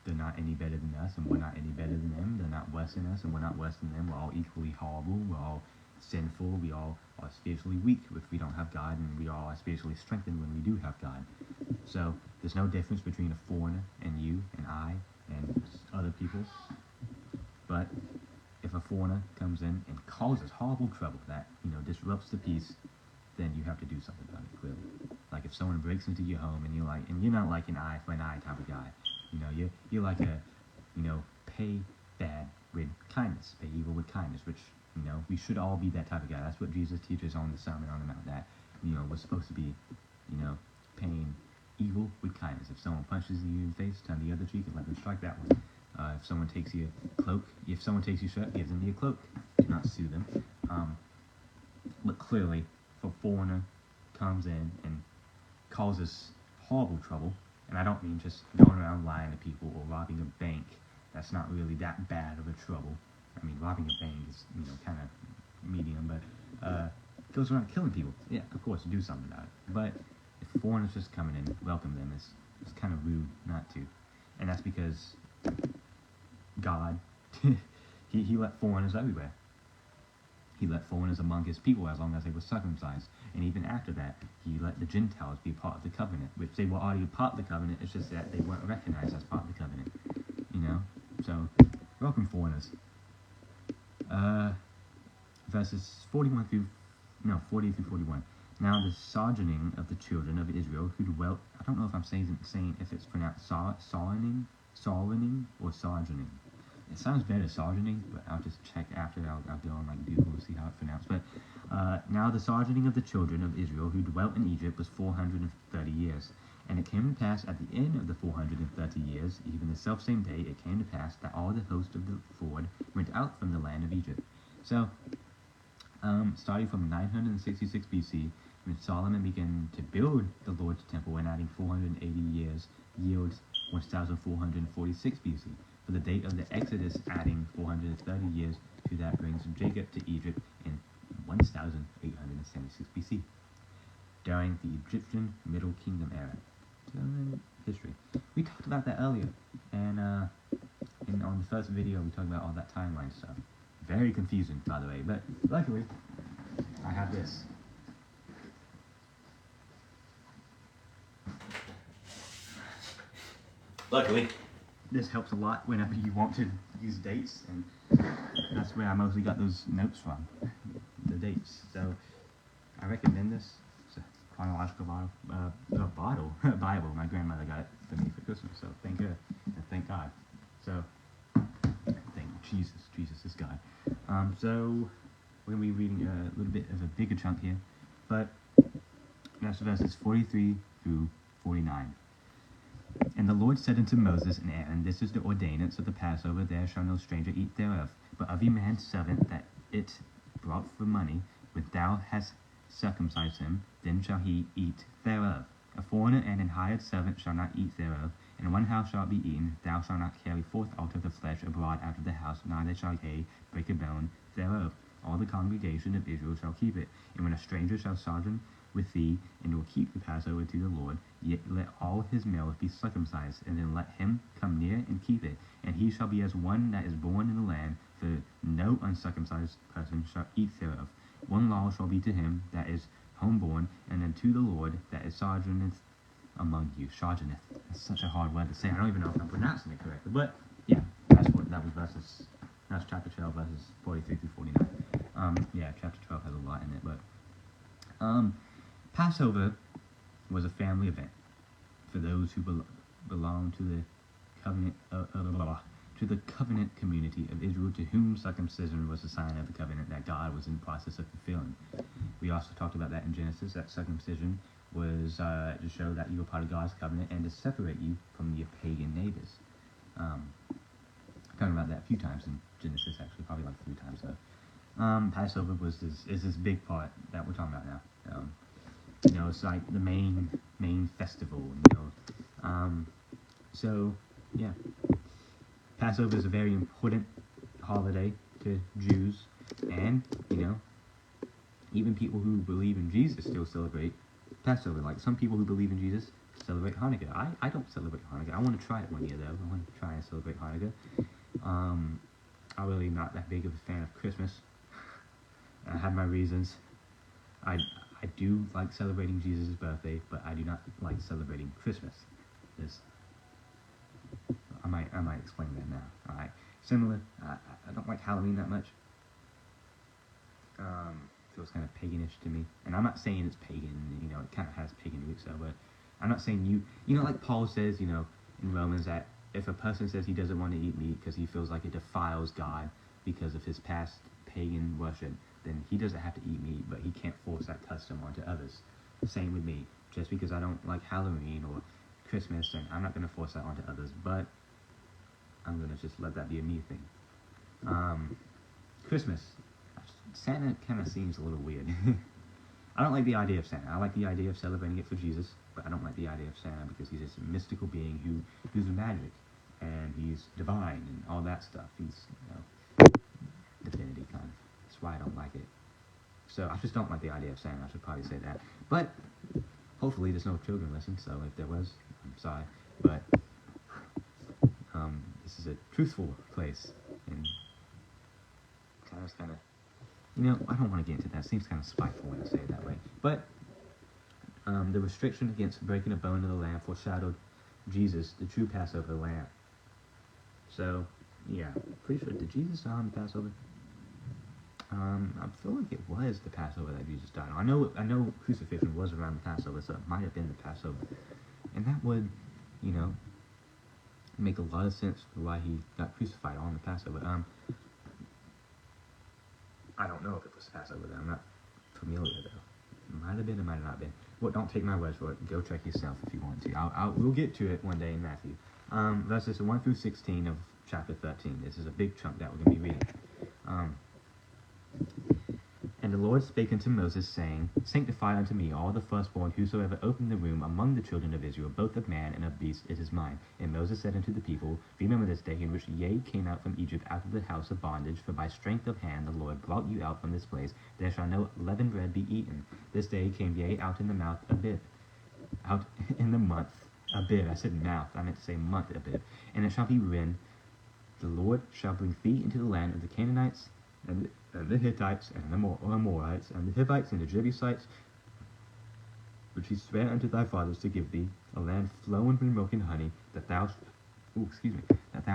They're not any better than us, and we're not any better than them. They're not worse than us, and we're not worse than them. We're all equally horrible. We're all sinful. We all are spiritually weak if we don't have God, and we all are spiritually strengthened when we do have God. So there's no difference between a foreigner and you and I and other people. But if a foreigner comes in and causes horrible trouble that, you know, disrupts the peace, then you have to do something about it, clearly. Like if someone breaks into your home and you're not like an eye for an eye type of guy. You know, you're like a, you know, pay bad with kindness, pay evil with kindness, which, you know, we should all be that type of guy. That's what Jesus teaches on the Sermon on the Mount, that, you know, we're supposed to be, you know, paying evil with kindness. If someone punches you in the face, turn the other cheek and let them strike that one. If someone takes your cloak, if someone takes your shirt, give them your cloak. Do not sue them. But clearly, if a foreigner comes in and causes horrible trouble, and I don't mean just going around lying to people or robbing a bank. That's not really that bad of a trouble. I mean, robbing a bank is, you know, kind of medium, but goes around killing people. Yeah, of course, do something about it. But if foreigners just coming in, welcome them. It's kind of rude not to, and that's because God, he let foreigners everywhere. He let foreigners among his people as long as they were circumcised. And even after that, he let the Gentiles be part of the covenant, which they were already part of the covenant, it's just that they weren't recognized as part of the covenant. You know? So, welcome foreigners. Verses 40 through 41. Now the sojourning of the children of Israel who dwelt, I don't know if I'm saying if it's pronounced sojourning or sojourning. It sounds better sojourning, but I'll just check after. I'll go on like Google and see how it's pronounced. But now the sojourning of the children of Israel who dwelt in Egypt was 430 years. And it came to pass at the end of the 430 years, even the selfsame day, it came to pass that all the host of the Lord went out from the land of Egypt. So, starting from 966 BC, when Solomon began to build the Lord's temple and adding 480 years, yields 1446 BC. For the date of the Exodus, adding 430 years to that brings Jacob to Egypt in 1876 BC. During the Egyptian Middle Kingdom era. History. We talked about that earlier, and on the first video we talked about all that timeline stuff. Very confusing, by the way, but luckily I have this. Luckily, this helps a lot whenever you want to use dates, and that's where I mostly got those notes from, the dates. So I recommend this. It's a chronological Bible. My grandmother got it for me for Christmas, so thank her and thank God. So thank Jesus, this guy. So we're gonna be reading a little bit of a bigger chunk here, but that's verses 43 through 49. And the Lord said unto Moses and Aaron, This is the ordinance of the Passover, there shall no stranger eat thereof. But every man's servant that it brought for money, when thou hast circumcised him, then shall he eat thereof. A foreigner and an hired servant shall not eat thereof. In one house shall it be eaten. Thou shalt not carry forth out of the flesh abroad out of the house, neither shall he break a bone thereof. All the congregation of Israel shall keep it. And when a stranger shall sojourn with thee, and will keep the Passover to the Lord, yet let all his males be circumcised, and then let him come near and keep it. And he shall be as one that is born in the land, for no uncircumcised person shall eat thereof. One law shall be to him that is homeborn, and unto the Lord that is sojourneth among you. Sojourneth. That's such a hard word to say. I don't even know if I'm pronouncing it correctly. But yeah, that was verses. That's chapter 12, verses 43 through 49. Yeah, chapter 12 has a lot in it, but Passover was a family event for those who belonged to the covenant to the covenant community of Israel, to whom circumcision was a sign of the covenant that God was in the process of fulfilling. We also talked about that in Genesis, that circumcision was to show that you were part of God's covenant and to separate you from your pagan neighbors. Talking about that a few times in Genesis, actually, probably like 3 times though. Passover is this big part that we're talking about now. It's like the main festival. So yeah, Passover is a very important holiday to Jews, and even people who believe in Jesus still celebrate Passover. Like some people who believe in Jesus celebrate Hanukkah. I don't celebrate Hanukkah. I want to try it one year though. I want to try and celebrate Hanukkah. I'm really not that big of a fan of Christmas. I have my reasons. I do like celebrating Jesus' birthday, but I do not like celebrating Christmas. I might explain that now. Alright. Similar, I don't like Halloween that much. Feels kind of paganish to me. And I'm not saying it's pagan, it kind of has pagan roots though, but I'm not saying like Paul says, in Romans, that if a person says he doesn't want to eat meat because he feels like it defiles God because of his past pagan worship, then he doesn't have to eat meat, but he can't force that custom onto others. Same with me. Just because I don't like Halloween or Christmas, then I'm not going to force that onto others, but I'm going to just let that be a me thing. Christmas. Santa kind of seems a little weird. I don't like the idea of Santa. I like the idea of celebrating it for Jesus, but I don't like the idea of Santa because he's this mystical being who's magic, and he's divine, and all that stuff. He's, divinity kind of. That's why I don't like it. So I just don't like the idea of Santa. I should probably say that. But hopefully there's no children listening, so if there was, I'm sorry. But this is a truthful place, and kind of, I don't want to get into that. It seems kind of spiteful when I say it that way. But the restriction against breaking a bone of the lamb foreshadowed Jesus, the true Passover lamb. So, yeah, pretty sure, did Jesus die on the Passover? I feel like it was the Passover that Jesus died on. I know crucifixion was around the Passover, so it might have been the Passover. And that would, make a lot of sense for why he got crucified on the Passover. I don't know if it was the Passover though. I'm not familiar though. It might have been, it might not have been. Well, don't take my word for it. Go check yourself if you want to. We'll get to it one day in Matthew. Verses 1 through 16 of chapter 13. This is a big chunk that we're going to be reading. And the Lord spake unto Moses, saying, Sanctify unto me all the firstborn, whosoever opened the womb among the children of Israel, both of man and of beast, it is mine. And Moses said unto the people, Remember this day in which ye came out from Egypt out of the house of bondage, for by strength of hand the Lord brought you out from this place. There shall no leavened bread be eaten. This day came ye out in the mouth Abib, out in the month Abib. I said mouth, I meant to say month Abib. And it shall be when the Lord shall bring thee into the land of the Canaanites, and the Hittites, and the Amorites, and the Hivites, and the Jebusites, which he sware unto thy fathers to give thee, a land flowing with milk and honey, that thou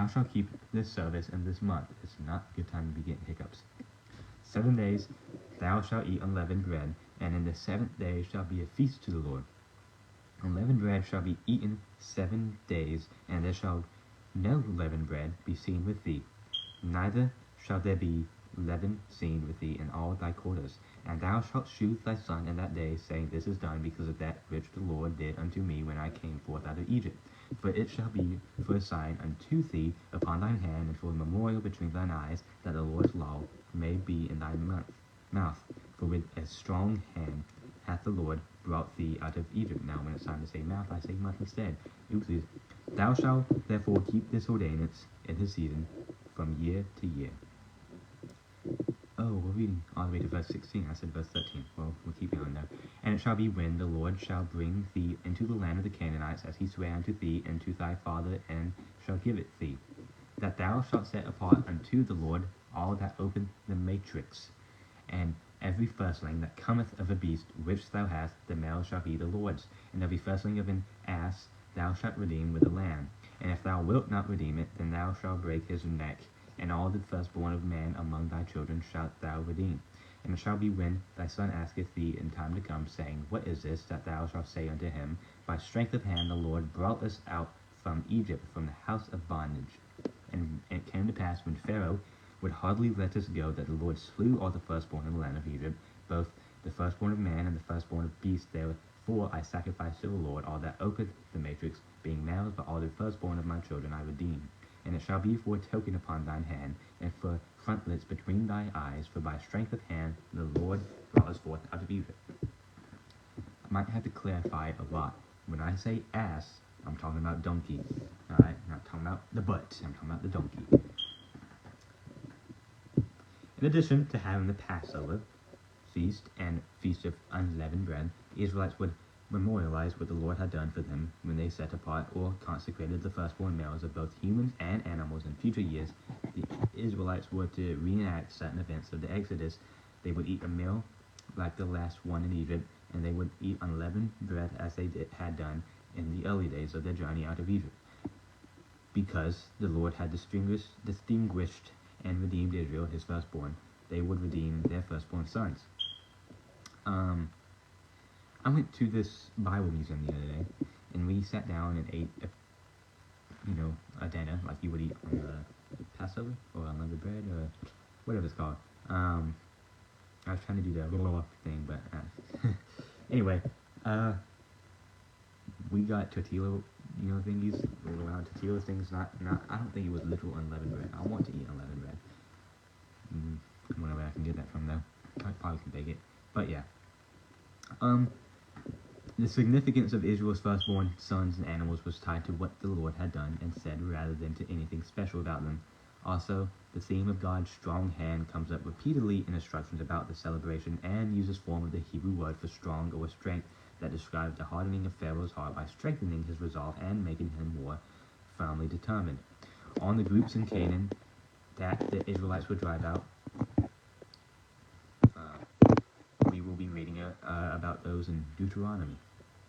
shalt keep this service in this month. It's not a good time to be getting hiccups. 7 days thou shalt eat unleavened bread, and in the 7th day shall be a feast to the Lord. Unleavened bread shall be eaten 7 days, and there shall no leavened bread be seen with thee, neither shall there be leaven seen with thee in all thy quarters. And thou shalt shew thy son in that day, saying, This is done because of that which the Lord did unto me when I came forth out of Egypt. For it shall be for a sign unto thee upon thine hand, and for a memorial between thine eyes, that the Lord's law may be in thy mouth. For with a strong hand hath the Lord brought thee out of Egypt. Now when it's time to say mouth, I say mouth instead. Oopsies. Thou shalt therefore keep this ordinance in his season from year to year. Oh, we're reading all the way to verse 16. I said verse 13. Well, we'll keep going now. And it shall be when the Lord shall bring thee into the land of the Canaanites, as he sware unto thee and to thy father, and shall give it thee, that thou shalt set apart unto the Lord all that open the matrix, and every firstling that cometh of a beast which thou hast, the male shall be the Lord's, and every firstling of an ass thou shalt redeem with a lamb. And if thou wilt not redeem it, then thou shalt break his neck, and all the firstborn of man among thy children shalt thou redeem. And it shall be when thy son asketh thee in time to come, saying, What is this? That thou shalt say unto him, By strength of hand the Lord brought us out from Egypt, from the house of bondage. And it came to pass, when Pharaoh would hardly let us go, that the Lord slew all the firstborn in the land of Egypt, both the firstborn of man and the firstborn of beast. Therefore I sacrifice to the Lord all that openeth the matrix, being males, but all the firstborn of my children I redeem. And it shall be for a token upon thine hand, and for frontlets between thy eyes, for by strength of hand the Lord brought us forth out of Egypt. I might have to clarify a lot. When I say ass, I'm talking about donkey. Alright, not talking about the butt, I'm talking about the donkey. In addition to having the Passover feast and feast of unleavened bread, the Israelites would memorialize what the Lord had done for them when they set apart or consecrated the firstborn males of both humans and animals. In future years, the Israelites were to reenact certain events of the Exodus. They would eat a meal like the last one in Egypt, and they would eat unleavened bread as they had done in the early days of their journey out of Egypt. Because the Lord had distinguished and redeemed Israel, his firstborn, they would redeem their firstborn sons. I went to this Bible museum the other day, and we sat down and ate, a dinner like you would eat on the Passover, or unleavened bread, or whatever it's called. I was trying to do the little thing, but anyway, we got tortilla, thingies, tortilla things. Not. I don't think it was literal unleavened bread. I want to eat unleavened bread. Whenever I can get that from, though, I probably can bake it. But yeah. The significance of Israel's firstborn sons and animals was tied to what the Lord had done and said, rather than to anything special about them. Also, the theme of God's strong hand comes up repeatedly in instructions about the celebration, and uses form of the Hebrew word for strong or strength that describes the hardening of Pharaoh's heart by strengthening his resolve and making him more firmly determined. On the groups in Canaan that the Israelites would drive out, we will be reading about those in Deuteronomy.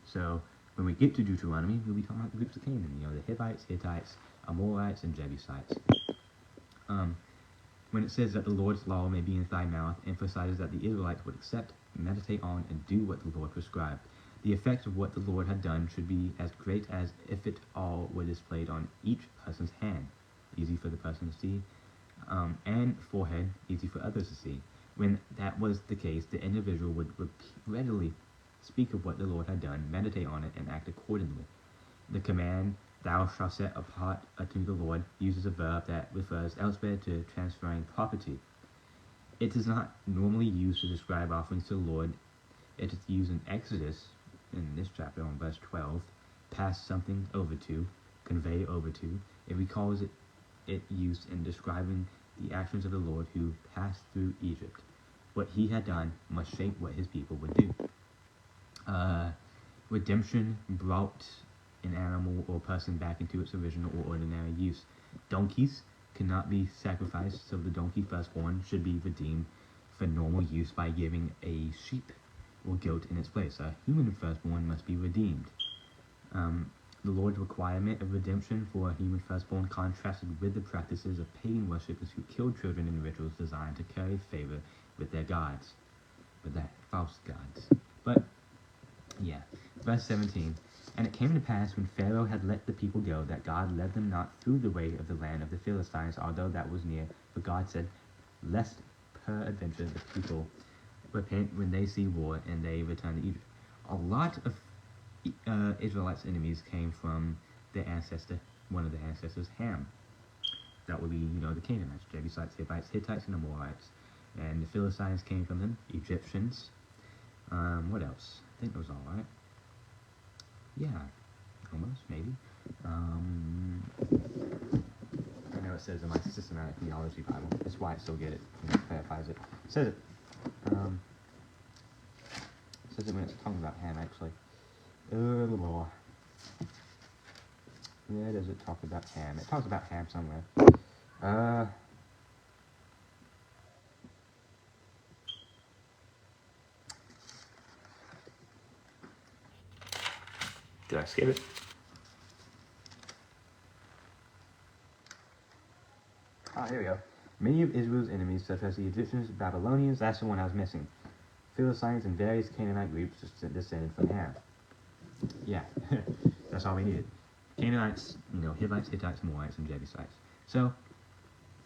So when we get to Deuteronomy, we'll be talking about the groups of Canaan, the Hivites, Hittites, Amorites, and Jebusites. When it says that the Lord's law may be in thy mouth, emphasizes that the Israelites would accept, meditate on, and do what the Lord prescribed. The effects of what the Lord had done should be as great as if it all were displayed on each person's hand, easy for the person to see, and forehead, easy for others to see. When that was the case, the individual would readily speak of what the Lord had done, meditate on it, and act accordingly. The command, thou shalt set apart unto the Lord, uses a verb that refers elsewhere to transferring property. It is not normally used to describe offerings to the Lord. It is used in Exodus, in this chapter, on verse 12, pass something over to, convey over to. It recalls it used in describing the actions of the Lord who passed through Egypt. What he had done must shape what his people would do. Redemption brought an animal or person back into its original or ordinary use. Donkeys cannot be sacrificed, so the donkey firstborn should be redeemed for normal use by giving a sheep or goat in its place. A human firstborn must be redeemed. The Lord's requirement of redemption for a human firstborn contrasted with the practices of pagan worshippers who killed children in rituals designed to carry favor with their gods, with their false gods. But, yeah, verse 17, and it came to pass when Pharaoh had let the people go, that God led them not through the way of the land of the Philistines, although that was near, for God said, lest peradventure the people repent when they see war, and they return to Egypt. A lot of Israelites' enemies came from their ancestor, one of their ancestors, Ham. That would be, the Canaanites, Jebusites, Hivites, Hittites, and Amorites. And the Philistines came from them, Egyptians. What else? I think that was all right. Yeah, almost, maybe. I know it says in my systematic theology Bible. That's why it's so good. It clarifies it. It says it. It says it when it's talking about Ham, actually. Where does it talk about Ham? It talks about Ham somewhere. Did I skip it? Here we go. Many of Israel's enemies, such as the Egyptians, Babylonians, that's the one I was missing. Philistines and various Canaanite groups descended from Ham. Yeah, that's all we needed. Canaanites, Hivites, Hittites, Amorites, and Jebusites. So,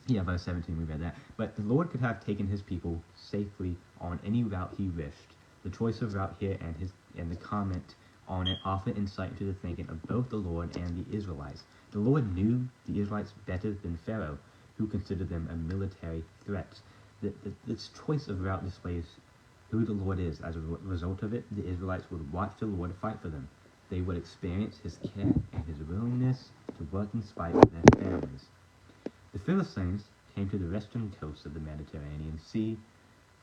yeah, verse 17, we read that. But the Lord could have taken his people safely on any route he wished. The choice of route here and the comment on it offer insight into the thinking of both the Lord and the Israelites. The Lord knew the Israelites better than Pharaoh, who considered them a military threat. This choice of route displays who the Lord is. As a result of it, the Israelites would watch the Lord fight for them. They would experience his care and his willingness to work in spite of their families. The Philistines came to the western coast of the Mediterranean Sea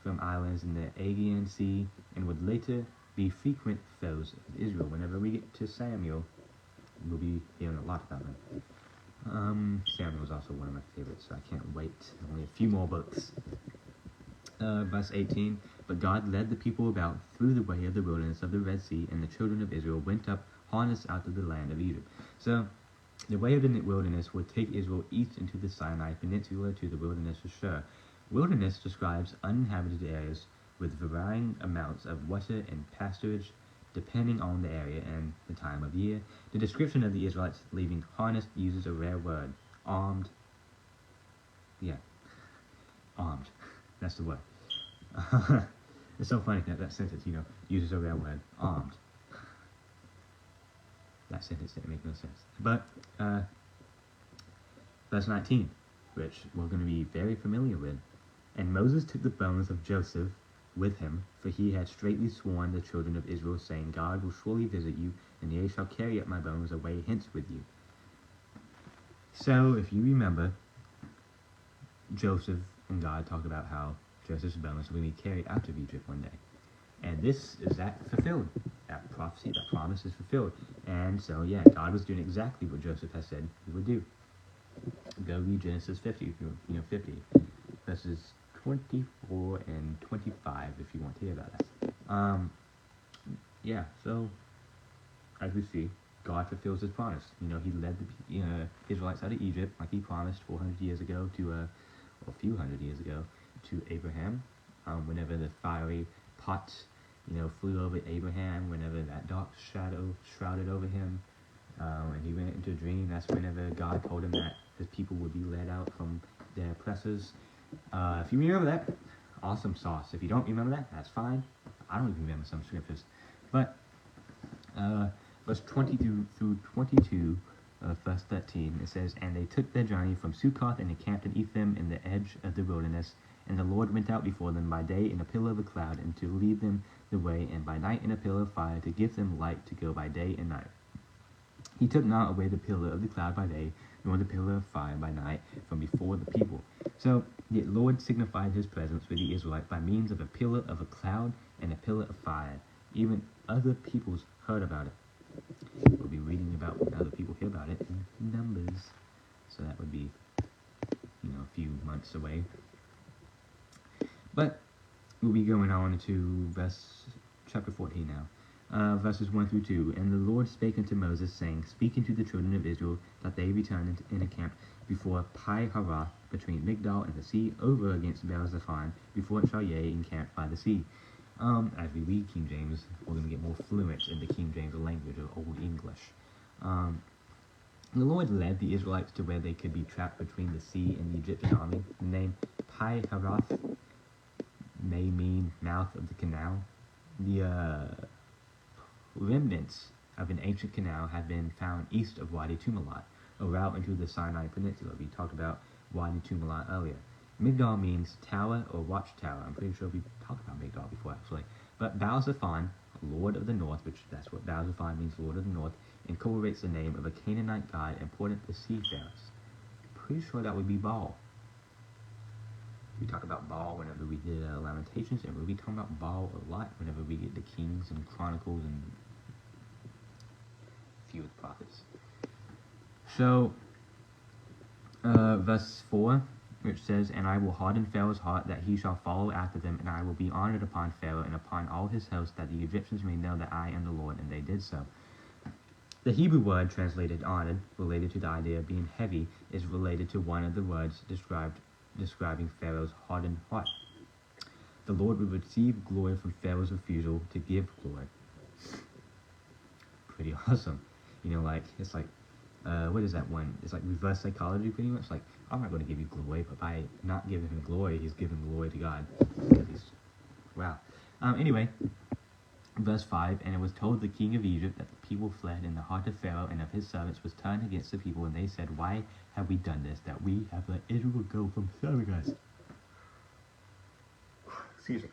from islands in the Aegean Sea and would later be frequent foes of Israel. Whenever we get to Samuel, we'll be hearing a lot about them. Samuel was also one of my favorites, so I can't wait. Only a few more books. Verse 18, but God led the people about through the way of the wilderness of the Red Sea, and the children of Israel went up harnessed out of the land of Egypt. So, the way of the wilderness would take Israel east into the Sinai Peninsula to the wilderness of Shur. Wilderness describes uninhabited areas with varying amounts of water and pasturage depending on the area and the time of year. The description of the Israelites leaving harnessed uses a rare word, armed. Yeah, armed. That's the word. It's so funny that sentence, uses a rare word, armed. That sentence didn't make no sense. But, verse 19, which we're going to be very familiar with. And Moses took the bones of Joseph with him, for he had straitly sworn the children of Israel, saying, God will surely visit you, and ye shall carry up my bones away hence with you. So, if you remember, Joseph and God talked about how Joseph's bones will be carried out of Egypt one day. And this is that fulfilled. That prophecy, that promise is fulfilled. And so, yeah, God was doing exactly what Joseph has said he would do. Go read Genesis 50, 50, verses 24 and 25, if you want to hear about that. Yeah, so, as we see, God fulfills his promise. He led the Israelites out of Egypt, like he promised 400 years ago to, or a few hundred years ago, to Abraham. Whenever the fiery pot, flew over Abraham, whenever that dark shadow shrouded over him, and he went into a dream, that's whenever God told him that his people would be led out from their oppressors. If you remember that, awesome sauce. If you don't remember that, that's fine. I don't even remember some scriptures. But, verse 20 through 22, verse 13, it says, And they took their journey from Succoth and encamped in Etham in the edge of the wilderness. And the Lord went out before them by day in a pillar of a cloud, and to lead them the way, and by night in a pillar of fire, to give them light to go by day and night. He took not away the pillar of the cloud by day, nor the pillar of fire by night, from before the people. So the Lord signified his presence with the Israelites by means of a pillar of a cloud and a pillar of fire. Even other peoples heard about it. We'll be reading about when other people hear about it in Numbers. So that would be, a few months away. But we'll be going on to chapter 14 now. Verses 1 through 2. And the Lord spake unto Moses, saying, Speak unto the children of Israel, that they return and encamp before Pi-haroth, between Migdol and the sea, over against Baal-zephon, before Sharyeh, encamped by the sea. As we read King James, we're going to get more fluent in the King James language of Old English. The Lord led the Israelites to where they could be trapped between the sea and the Egyptian army. The name Pi-haroth may mean mouth of the canal. The remnants of an ancient canal had been found east of Wadi Tumilat, a route into the Sinai Peninsula. We talked about Wadi Tumilat earlier. Migdal means tower or watchtower. I'm pretty sure we talked about Migdal before, actually. But Baal-Zephon, Lord of the North, which that's what Baal-Zephon means, Lord of the North, incorporates the name of a Canaanite god important to seafarers. Pretty sure that would be Baal. We talk about Baal whenever we did Lamentations, and we'll be talking about Baal a lot whenever we get the Kings and Chronicles and a few of the prophets. So, verse 4, which says, "And I will harden Pharaoh's heart, that he shall follow after them, and I will be honored upon Pharaoh and upon all his host, that the Egyptians may know that I am the Lord," and they did so. The Hebrew word translated honored, related to the idea of being heavy, is related to one of the words describing Pharaoh's hardened heart. The Lord would receive glory from Pharaoh's refusal to give glory. Pretty awesome. You know, like, it's like, what is that one? It's like reverse psychology, pretty much. Like, I'm not going to give you glory, but by not giving him glory, he's giving glory to God. Wow. Anyway, verse 5, "And it was told the king of Egypt that the people fled, and the heart of Pharaoh and of his servants was turned against the people, and they said, Why have we done this, that we have let Israel go from serving us?" Excuse me.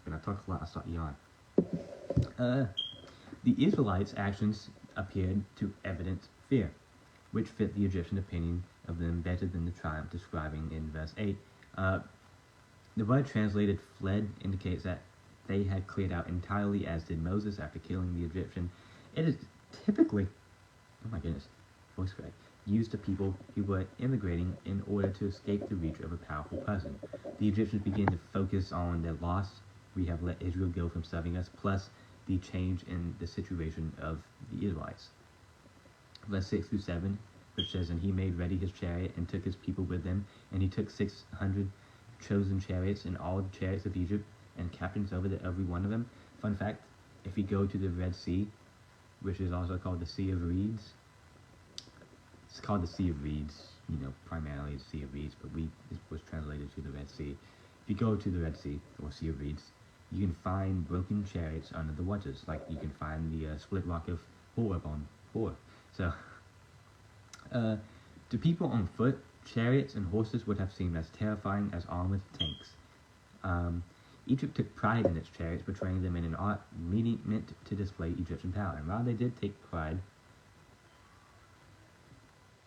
When I talk a lot, I start yawning. The Israelites' actions appeared to evidence fear, which fit the Egyptian opinion of them better than the triumph describing in verse 8. The word translated fled indicates that they had cleared out entirely, as did Moses after killing the Egyptian. It is typically, oh my goodness, voice crack, used to people who were immigrating in order to escape the reach of a powerful person. The Egyptians began to focus on their loss. We have let Israel go from serving us, plus the change in the situation of the Israelites. Verse 6 through 7, which says, "And he made ready his chariot and took his people with him, and he took 600 chosen chariots and all the chariots of Egypt and captains over every one of them." Fun fact, if you go to the Red Sea, which is also called the Sea of Reeds, it's called the Sea of Reeds, you know, primarily the Sea of Reeds, but it was translated to the Red Sea. If you go to the Red Sea, or Sea of Reeds, you can find broken chariots under the waters, like you can find the split rock of Horeb on Horeb. So, to people on foot, chariots and horses would have seemed as terrifying as armored tanks. Egypt took pride in its chariots, portraying them in an art meant to display Egyptian power. And while they did take pride,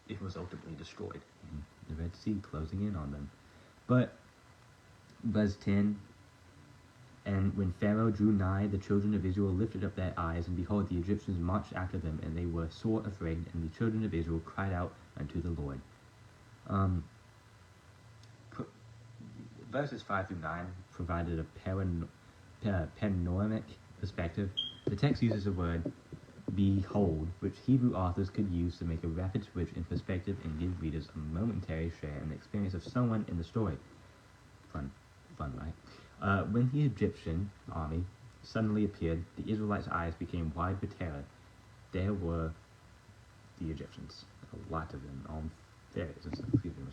it was ultimately destroyed, the Red Sea closing in on them. But, verse 10, "And when Pharaoh drew nigh, the children of Israel lifted up their eyes, and behold, the Egyptians marched after them, and they were sore afraid, and the children of Israel cried out unto the Lord." Verses 5 through 9 provided a panoramic perspective. The text uses the word "behold," which Hebrew authors could use to make a rapid switch in perspective and give readers a momentary share in the experience of someone in the story. Fun, right? When the Egyptian army suddenly appeared, the Israelites' eyes became wide with terror. There were the Egyptians, a lot of them, on ferries and stuff. Excuse me,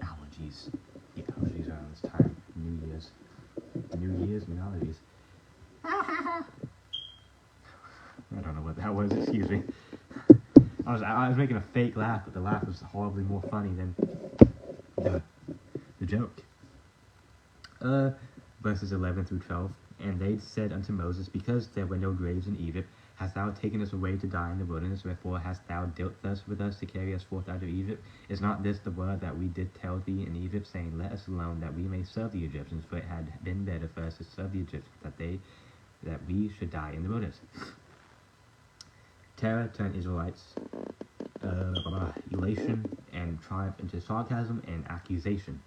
allergies. Yeah, allergies around this time. New Year's, new allergies. I don't know what that was. Excuse me. I was making a fake laugh, but the laugh was horribly more funny than the joke. Verses 11 through 12. "And they said unto Moses, Because there were no graves in Egypt, hast thou taken us away to die in the wilderness? Wherefore hast thou dealt thus with us to carry us forth out of Egypt? Is not this the word that we did tell thee in Egypt, saying, Let us alone, that we may serve the Egyptians? For it had been better for us to serve the Egyptians, that we should die in the wilderness." Terror turned Israelites' elation and triumph into sarcasm and accusation.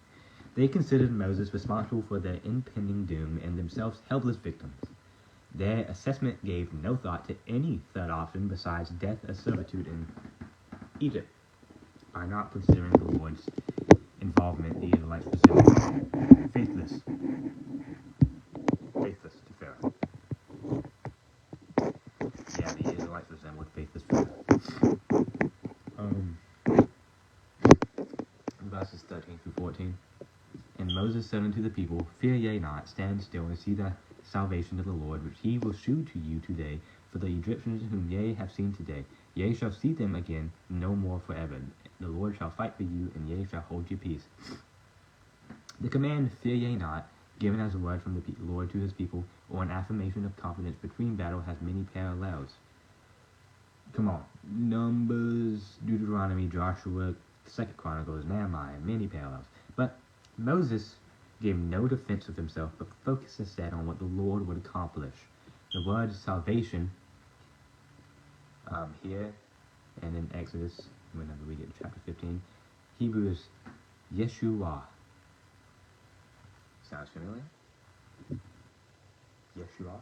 They considered Moses responsible for their impending doom and themselves helpless victims. Their assessment gave no thought to any third option besides death or servitude in Egypt. By not considering the Lord's involvement, the Israelites presumed faithless to Pharaoh. Yeah, the Israelites resembled faithless Pharaoh. Verses 13 through 14. And Moses said unto the people, Fear ye not, stand still, and see the salvation of the Lord, which he will shew to you today. For the Egyptians whom ye have seen today, ye shall see them again no more forever. The Lord shall fight for you, and ye shall hold your peace. The command, Fear ye not, given as a word from the Lord to his people, or an affirmation of confidence between battle, has many parallels. Come on. Numbers, Deuteronomy, Joshua, 2nd Chronicles, Nehemiah, many parallels. But Moses gave no defense of himself, but focused instead on what the Lord would accomplish. The word salvation here and in Exodus, whenever we get to chapter 15, Hebrew is Yeshua. Sounds familiar? Yeshua.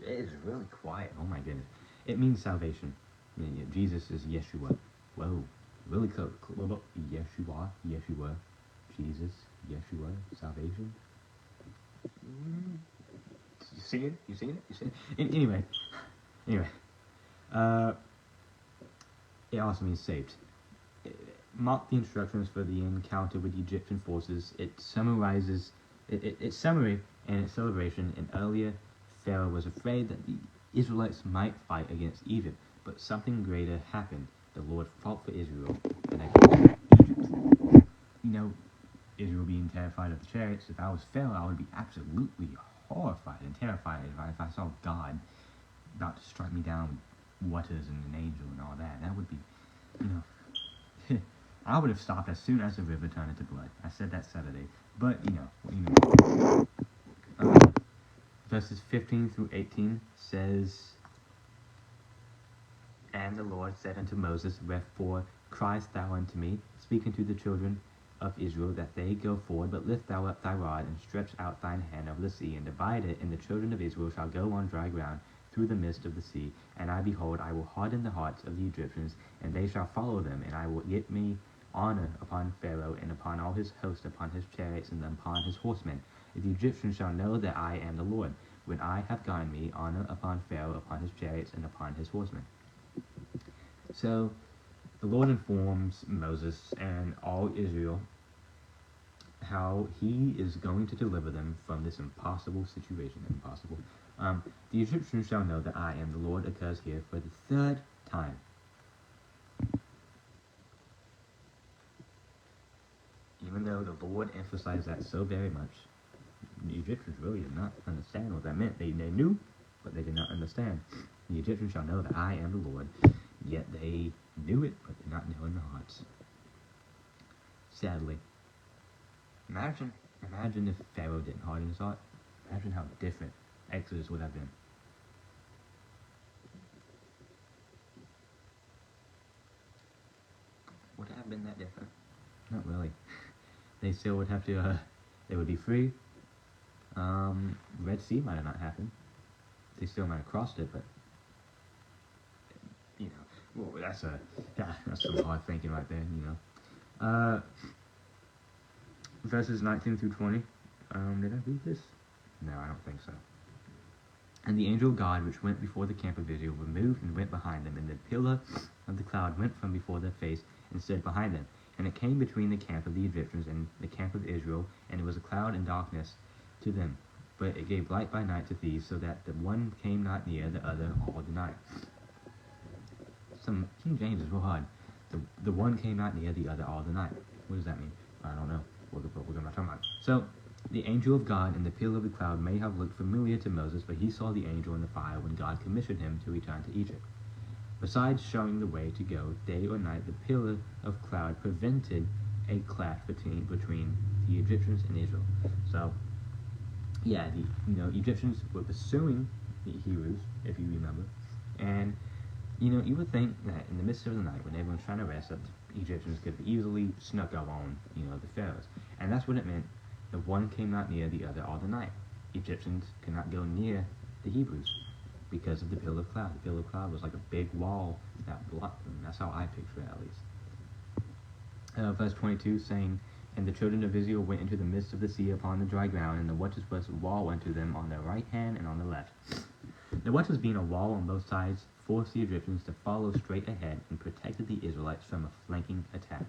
It is really quiet. Oh my goodness. It means salvation. Jesus is Yeshua. Whoa. Really close. Yeshua. Jesus. Yeshua. Salvation. You see it? Anyway. It also means saved. Mark the instructions for the encounter with the Egyptian forces. Its summary and its celebration. And earlier, Pharaoh was afraid that the Israelites might fight against Egypt, but something greater happened. The Lord fought for Israel, and Egypt. Israel being terrified of the chariots. If I was Pharaoh, I would be absolutely horrified and terrified if I saw God about to strike me down with waters and an angel and all that. That would be, I would have stopped as soon as the river turned into blood. I said that Saturday, but verses 15 through 18 says, And the Lord said unto Moses, Wherefore criest thou unto me? Speak unto the children of Israel that they go forward, but lift thou up thy rod, and stretch out thine hand over the sea, and divide it, and the children of Israel shall go on dry ground through the midst of the sea. And behold, I will harden the hearts of the Egyptians, and they shall follow them, and I will get me honor upon Pharaoh, and upon all his host, upon his chariots, and upon his horsemen. The Egyptians shall know that I am the Lord, when I have gotten me honor upon Pharaoh, upon his chariots, and upon his horsemen. So, the Lord informs Moses and all Israel how he is going to deliver them from this impossible situation. The Egyptians shall know that I am the Lord occurs here for the 3rd time. Even though the Lord emphasized that so very much, the Egyptians really did not understand what that meant. They knew, but they did not understand. The Egyptians shall know that I am the Lord, yet they knew it, but did not know in their hearts. Sadly. Imagine if Pharaoh didn't harden his heart. Imagine how different Exodus would have been. Would it have been that different? Not really. They still would have to, they would be free. Red Sea might have not happened. They still might have crossed it, but, well, that's some hard thinking right there, Verses 19 through 20. Did I read this? No, I don't think so. And the angel of God, which went before the camp of Israel, removed and went behind them, and the pillar of the cloud went from before their face and stood behind them. And it came between the camp of the Egyptians and the camp of Israel, and it was a cloud and darkness to them. But it gave light by night to thieves, so that the one came not near the other all the night. Some King James is real hard. The one came not near the other all the night. What does that mean? I don't know. We're not talking about. So, the angel of God in the pillar of the cloud may have looked familiar to Moses, but he saw the angel in the fire when God commissioned him to return to Egypt. Besides showing the way to go day or night, the pillar of cloud prevented a clash between the Egyptians and Israel. So, yeah, the Egyptians were pursuing the Hebrews, if you remember, and you would think that in the midst of the night, when everyone's trying to rest, that the Egyptians could have easily snuck up on the pharaohs, and that's what it meant. The one came not near the other all the night. Egyptians could not go near the Hebrews because of the pillar of cloud. The pillar of cloud was like a big wall that blocked them. That's how I picture it, at least. Verse 22 saying, And the children of Israel went into the midst of the sea upon the dry ground, and the waters was a wall unto them on their right hand and on the left. The waters being a wall on both sides forced the Egyptians to follow straight ahead and protected the Israelites from a flanking attack.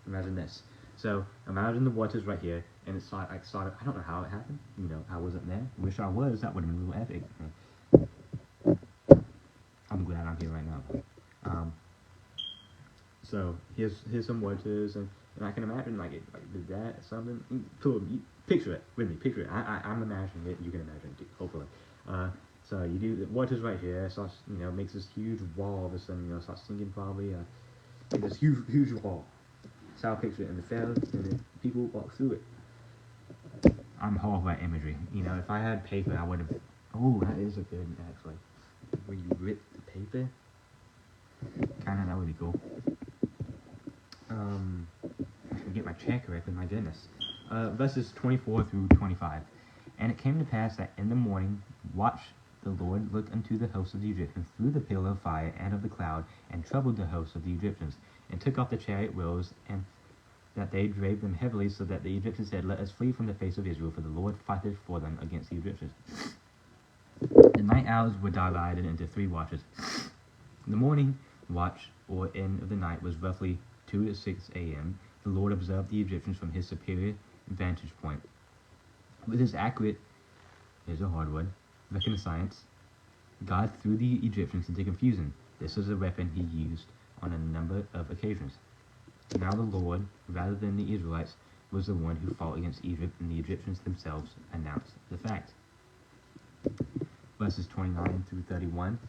Imagine this. So imagine the waters right here, and it's like sort of, I don't know how it happened. You know, I wasn't there. Wish I was. That would have been a little epic. I'm glad I'm here right now. So here's some waters, and I can imagine like did that something. Cool. Picture it with me. Picture it. I'm imagining it. You can imagine it too, hopefully. So you do the waters right here. Starts, makes this huge wall. This thing, starts sinking probably. This huge wall. That's how I picture it in the Pharaoh, and then people walk through it. I'm horrible at imagery. If I had paper, I would have. Oh, that is a good actually. Where you rip the paper. Kinda, that would be cool. I can get my checker up, and my goodness. Verses 24 through 25. And it came to pass that in the morning, watch the Lord looked unto the host of the Egyptians through the pillar of fire and of the cloud, and troubled the host of the Egyptians, and took off the chariot wheels, and that they drave them heavily, so that the Egyptians said, Let us flee from the face of Israel, for the Lord fighteth for them against the Egyptians. The night hours were divided into 3 watches. The morning watch, or end of the night, was roughly 2 to 6 a.m. The Lord observed the Egyptians from his superior vantage point. With his accurate, here's a hard word, reconnaissance, God threw the Egyptians into confusion. This was a weapon he used on a number of occasions. Now the Lord, rather than the Israelites, was the one who fought against Egypt, and the Egyptians themselves announced the fact. Verses 29 through 31.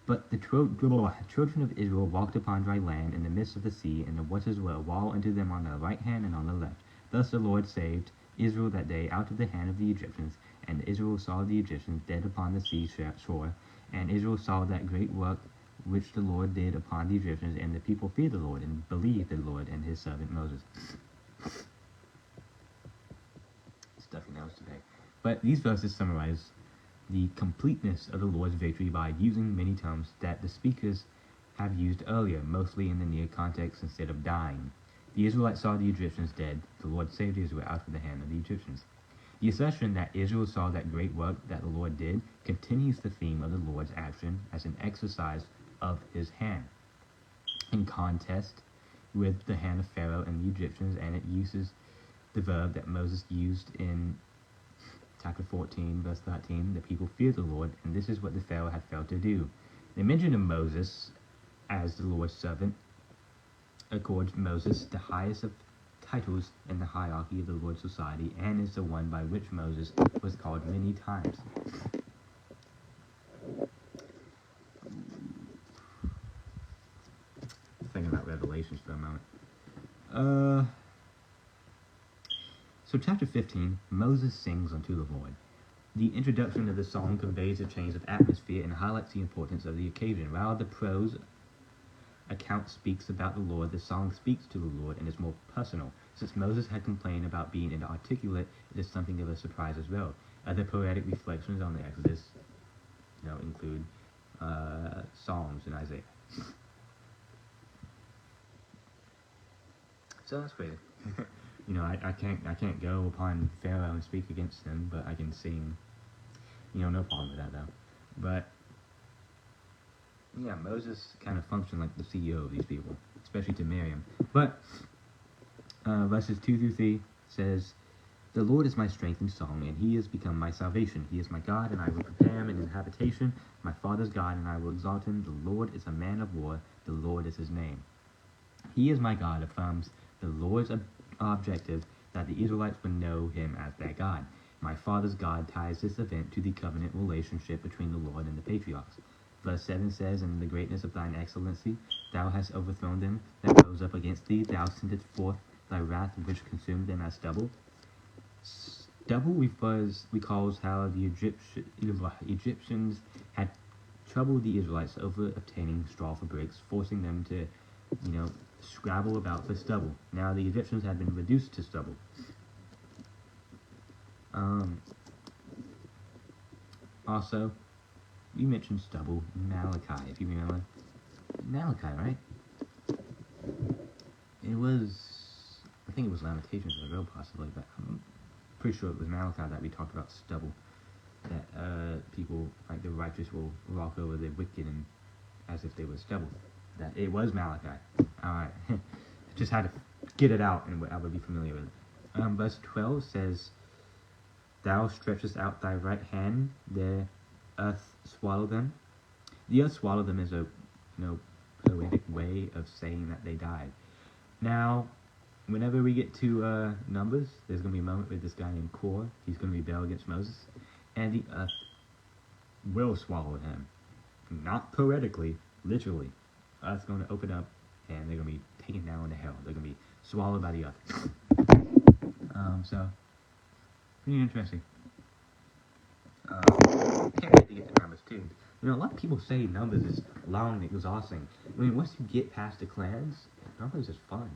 But the children of Israel walked upon dry land in the midst of the sea, and the waters were a wall unto them on the right hand and on the left. Thus the Lord saved Israel that day out of the hand of the Egyptians, and Israel saw the Egyptians dead upon the sea shore, and Israel saw that great work which the Lord did upon the Egyptians, and the people feared the Lord, and believed the Lord and his servant Moses. Stuffy nose today. But these verses summarize the completeness of the Lord's victory by using many terms that the speakers have used earlier, mostly in the near context instead of dying. The Israelites saw the Egyptians dead. The Lord saved Israel out of the hand of the Egyptians. The assertion that Israel saw that great work that the Lord did continues the theme of the Lord's action as an exercise of his hand, in contest with the hand of Pharaoh and the Egyptians, and it uses the verb that Moses used in chapter 14, verse 13, the people feared the Lord, and this is what the Pharaoh had failed to do. The mention of Moses as the Lord's servant accords Moses the highest of titles in the hierarchy of the Lord's society, and is the one by which Moses was called many times. Thinking about Revelations for a moment. So chapter 15, Moses sings unto the Lord. The introduction of the song conveys a change of atmosphere and highlights the importance of the occasion. While the prose account speaks about the Lord, the song speaks to the Lord and is more personal. Since Moses had complained about being inarticulate, it is something of a surprise as well. Other poetic reflections on the Exodus include Psalms and Isaiah. So that's crazy. I can't go upon Pharaoh and speak against him, but I can sing. No problem with that though. But yeah, Moses kind of functioned like the CEO of these people, especially to Miriam. But verses 2 through 3 says, The Lord is my strength and song, and he has become my salvation. He is my God, and I will prepare him an habitation, my father's God, and I will exalt him. The Lord is a man of war, the Lord is his name. He is my God, affirms the Lord's objective that the Israelites would know him as their God. My father's God ties this event to the covenant relationship between the Lord and the patriarchs. Verse 7 says, In the greatness of thine excellency, thou hast overthrown them that rose up against thee. Thou sentest forth thy wrath, which consumed them as stubble. Stubble recalls how the Egyptians had troubled the Israelites over obtaining straw for bricks, forcing them to, scrabble about for stubble. Now the Egyptians had been reduced to stubble. Also, you mentioned stubble, Malachi, if you remember. Malachi, right? I think it was Lamentations as well, possibly, but pretty sure it was Malachi that we talked about stubble. That people, like the righteous, will walk over the wicked and as if they were stubble. That it was Malachi. Alright. Just had to get it out and I would be familiar with it. Verse 12 says, Thou stretchest out thy right hand, the earth swallow them. The earth swallow them is a poetic way of saying that they died. Now, whenever we get to Numbers, there's going to be a moment with this guy named Korah. He's going to rebel against Moses, and the earth will swallow him. Not poetically, literally. Earth's going to open up, and they're going to be taken down into hell. They're going to be swallowed by the earth. So, pretty interesting. Can't wait to get to Numbers too. A lot of people say Numbers is long and exhausting. I mean, once you get past the clans, Numbers is fun.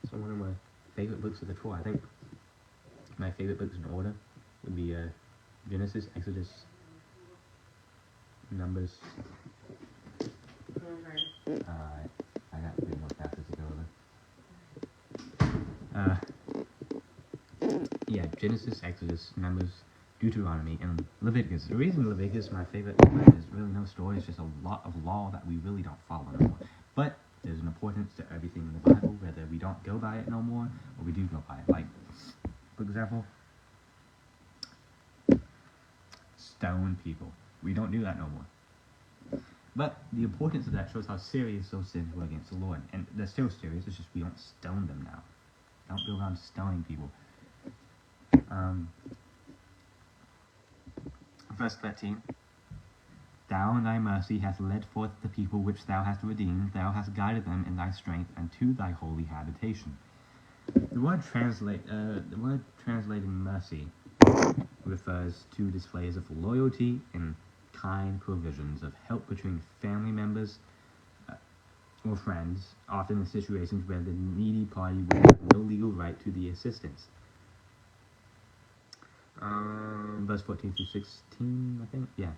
It's one of my favorite books of the Torah. I think my favorite books in order would be Genesis, Exodus, Numbers. I got 3 more chapters to go over. Yeah, Genesis, Exodus, Numbers, Deuteronomy, and Leviticus. The reason Leviticus is my favorite is really no story. It's just a lot of law that we really don't follow anymore. But there's an importance to everything in the Bible, whether we don't go by it no more or we do go by it. Like, for example, stone people. We don't do that no more. But the importance of that shows how serious those sins were against the Lord. And they're still serious, it's just we don't stone them now. Don't go around stoning people. Verse 13. Thou in thy mercy hast led forth the people which thou hast redeemed. Thou hast guided them in thy strength unto thy holy habitation. The word translating mercy refers to displays of loyalty and kind provisions of help between family members or friends, often in situations where the needy party would have no legal right to the assistance. Verse 14 through 16, I think. Yeah.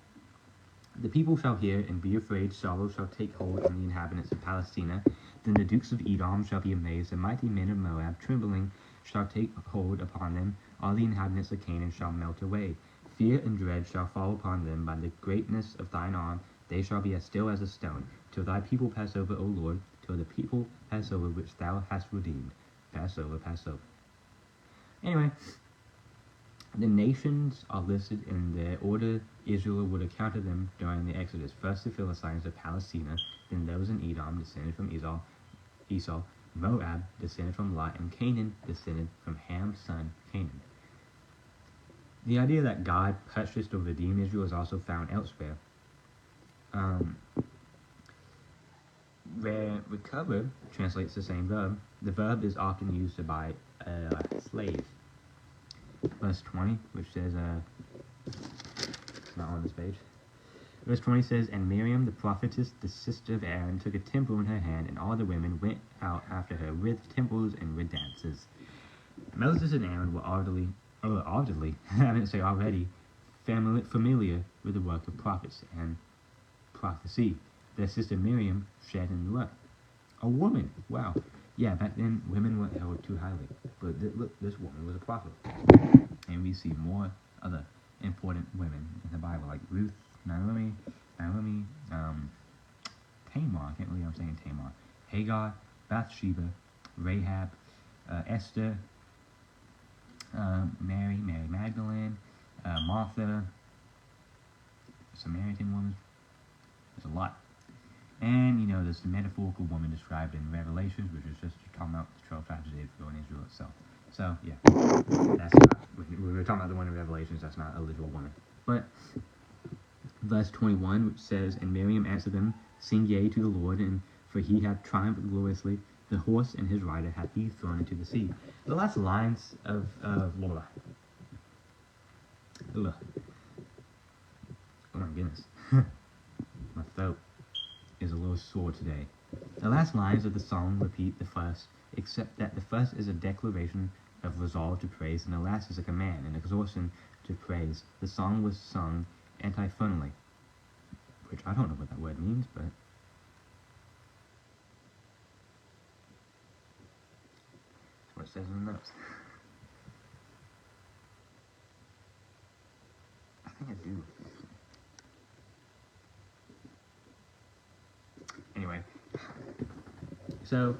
The people shall hear and be afraid, sorrow shall take hold on the inhabitants of Palestina. Then the dukes of Edom shall be amazed, the mighty men of Moab, trembling, shall take hold upon them. All the inhabitants of Canaan shall melt away. Fear and dread shall fall upon them by the greatness of thine arm. They shall be as still as a stone, till thy people pass over, O Lord, till the people pass over which thou hast redeemed. Pass over, pass over. Anyway, the nations are listed in the order Israel would encounter them during the Exodus. First the Philistines of Palestina, then those in Edom, descended from Esau, Moab, descended from Lot, and Canaan, descended from Ham's son, Canaan. The idea that God purchased or redeemed Israel is also found elsewhere. Where recover translates the same verb, the verb is often used to buy a slave. Verse 20, which says, not on this page. Verse 20 says, And Miriam, the prophetess, the sister of Aaron, took a timbrel in her hand, and all the women went out after her with timbrels and with dances. Moses and Aaron were already, I didn't say already, familiar with the work of prophets and prophecy. Their sister Miriam shared in the work. A woman, wow. Yeah, back then women weren't held too highly. But look, this woman was a prophet. And we see more other important women in the Bible, like Ruth, Naomi, Tamar, I can't believe I'm saying Tamar, Hagar, Bathsheba, Rahab, Esther, Mary Magdalene, Martha, Samaritan woman. There's a lot. And, there's the metaphorical woman described in Revelations, which is just talking about the 12 tribes of Israel and Israel itself. So, yeah, that's not, when we're talking about the one in Revelations, that's not a literal woman. But, verse 21, which says, And Miriam answered them, Sing yea to the Lord, and for he hath triumphed gloriously. The horse and his rider hath he thrown into the sea. The last lines of oh my goodness. My throat is a little sore today. The last lines of the song repeat the first, except that the first is a declaration of resolve to praise, and the last is a command, an exhortation to praise. The song was sung antiphonally, which I don't know what that word means, but that's what it says in the notes. think I do. Anyway, so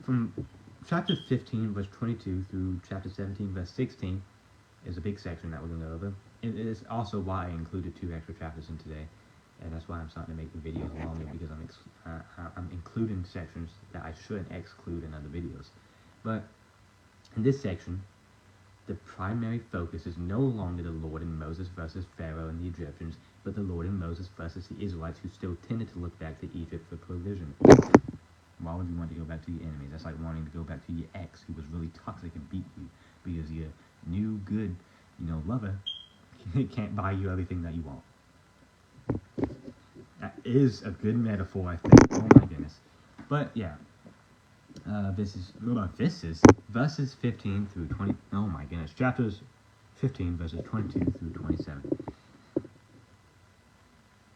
from chapter 15, verse 22 through chapter 17, verse 16 is a big section that we're going to go over. It is also why I included 2 extra chapters in today, and that's why I'm starting to make the videos longer, because I'm including sections that I shouldn't exclude in other videos. But in this section, the primary focus is no longer the Lord and Moses versus Pharaoh and the Egyptians, but the Lord and Moses versus the Israelites, who still tended to look back to Egypt for provision. Why would you want to go back to your enemies? That's like wanting to go back to your ex who was really toxic and beat you, because your new good, lover can't buy you everything that you want. That is a good metaphor, I think. Oh my goodness. But yeah, this is verses 15 through 20. Oh my goodness, chapters 15 verses 22 through 27.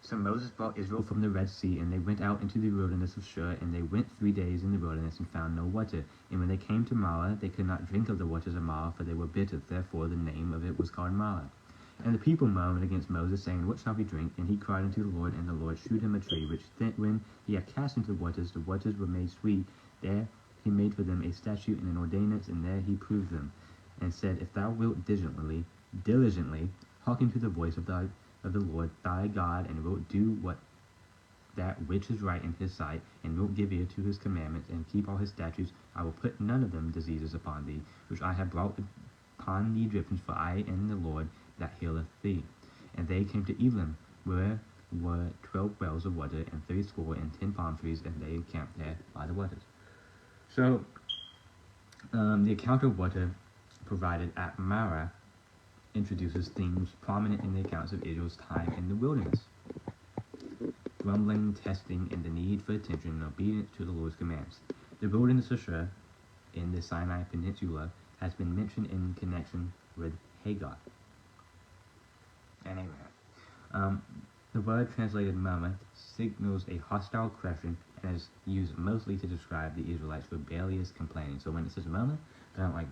So Moses brought Israel from the Red Sea, and they went out into the wilderness of Shur, and they went 3 days in the wilderness and found no water. And when they came to Marah, they could not drink of the waters of Marah, for they were bitter. Therefore the name of it was called Marah. And the people murmured against Moses, saying, What shall we drink? And he cried unto the Lord, and the Lord shewed him a tree, which when he had cast into the waters were made sweet. There he made for them a statute and an ordinance, and there he proved them, and said, If thou wilt diligently hearken to the voice of the Lord thy God, and wilt do that which is right in his sight, and wilt give ear to his commandments, and keep all his statutes, I will put none of them diseases upon thee, which I have brought upon the Egyptians, for I am the Lord that healeth thee. And they came to Elim, where were 12 wells of water, and 70 palm trees, and they encamped there by the waters. So, the account of water provided at Marah introduces themes prominent in the accounts of Israel's time in the wilderness: grumbling, testing, and the need for attention and obedience to the Lord's commands. The wilderness of Shur in the Sinai Peninsula has been mentioned in connection with Hagar and Abraham. The word translated murmur signals a hostile question and is used mostly to describe the Israelites' rebellious complaining. So when it says murmur, they're not like,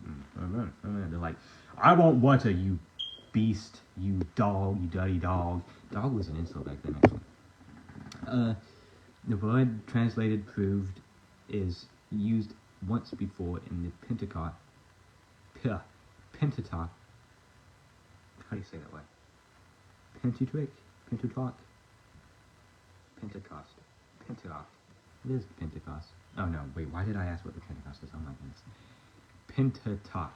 they're like, I want water, you beast, you dog, you dirty dog. Dog was an insult back then, actually. The word translated proved is used once before in the Pentateuch. How do you say that word? Pentateuch? Pentecost. It is Pentecost. Oh no, wait, why did I ask what the Pentecost is? Oh my goodness. Pentateuch.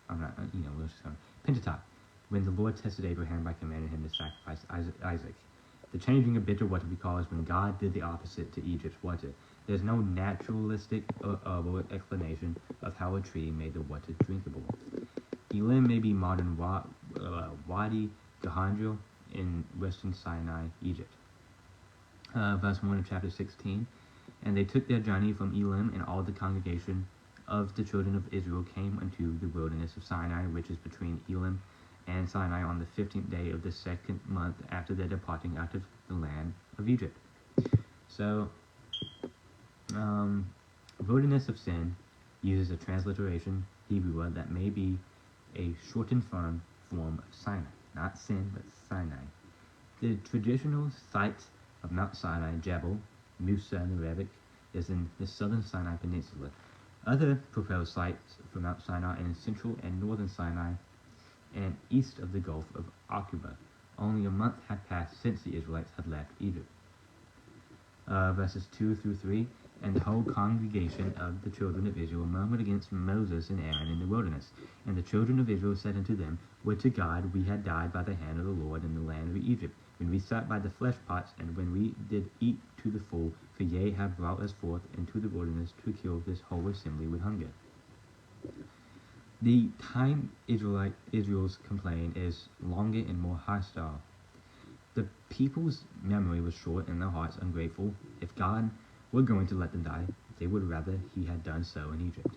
I'm not, we'll just go. Pentateuch. When the Lord tested Abraham by commanding him to sacrifice Isaac. The changing of bitter water we call is when God did the opposite to Egypt's water. There's no naturalistic or herbal explanation of how a tree made the water drinkable. Elim may be modern Wadi Gahandril in western Sinai, Egypt. Verse 1 of chapter 16. And they took their journey from Elim, and all the congregation of the children of Israel came unto the wilderness of Sinai, which is between Elim and Sinai, on the 15th day of the 2nd month after their departing out of the land of Egypt. So, wilderness of sin uses a transliteration Hebrew word that may be a shortened form of Sinai. Not sin, but Sinai. The traditional site of Mount Sinai, Jebel Musa in Arabic, is in the southern Sinai Peninsula. Other proposed sites for Mount Sinai are in central and northern Sinai and east of the Gulf of Aqaba. Only a month had passed since the Israelites had left Egypt. Verses 2 through 3. And the whole congregation of the children of Israel murmured against Moses and Aaron in the wilderness. And the children of Israel said unto them, Would to God we had died by the hand of the Lord in the land of Egypt, when we sat by the flesh pots, and when we did eat to the full, for ye have brought us forth into the wilderness to kill this whole assembly with hunger. The time Israel's complaint is longer and more hostile. The people's memory was short and their hearts ungrateful. If God were going to let them die, they would rather he had done so in Egypt.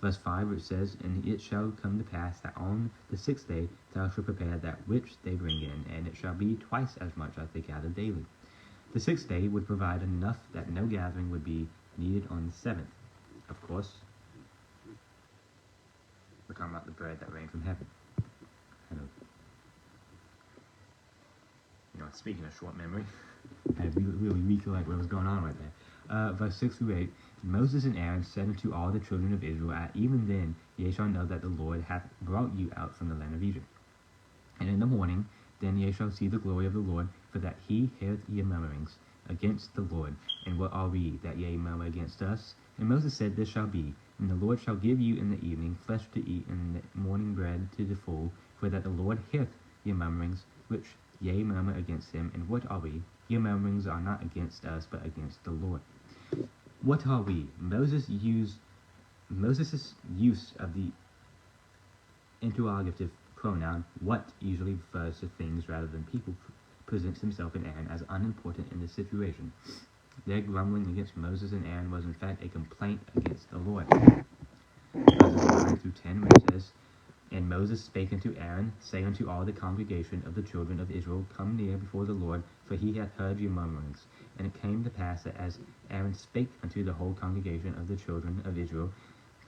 Verse 5, which says, And it shall come to pass that on the 6th day thou shalt prepare that which they bring in, and it shall be twice as much as they gather daily. The 6th day would provide enough that no gathering would be needed on the 7th. Of course, we're talking about the bread that rained from heaven. speaking of short memory, I had to really recollect what was going on right there. Verse 6 through 8, Moses and Aaron said unto all the children of Israel, At even then ye shall know that the Lord hath brought you out from the land of Egypt. And in the morning then ye shall see the glory of the Lord, for that he heareth your murmurings against the Lord. And what are we, that ye murmur against us? And Moses said, This shall be, and the Lord shall give you in the evening flesh to eat, and the morning bread to the full, for that the Lord heareth your murmurings, which ye murmur against him. And what are we? Your murmurings are not against us, but against the Lord. What are we? Moses' use of the interrogative pronoun what usually refers to things rather than people, presents himself and Aaron as unimportant in this situation. Their grumbling against Moses and Aaron was in fact a complaint against the Lord. Verses 9 through 10, where it says, And Moses spake unto Aaron, saying unto all the congregation of the children of Israel, Come near before the Lord, for he hath heard your murmurings. And it came to pass that as Aaron spake unto the whole congregation of the children of Israel,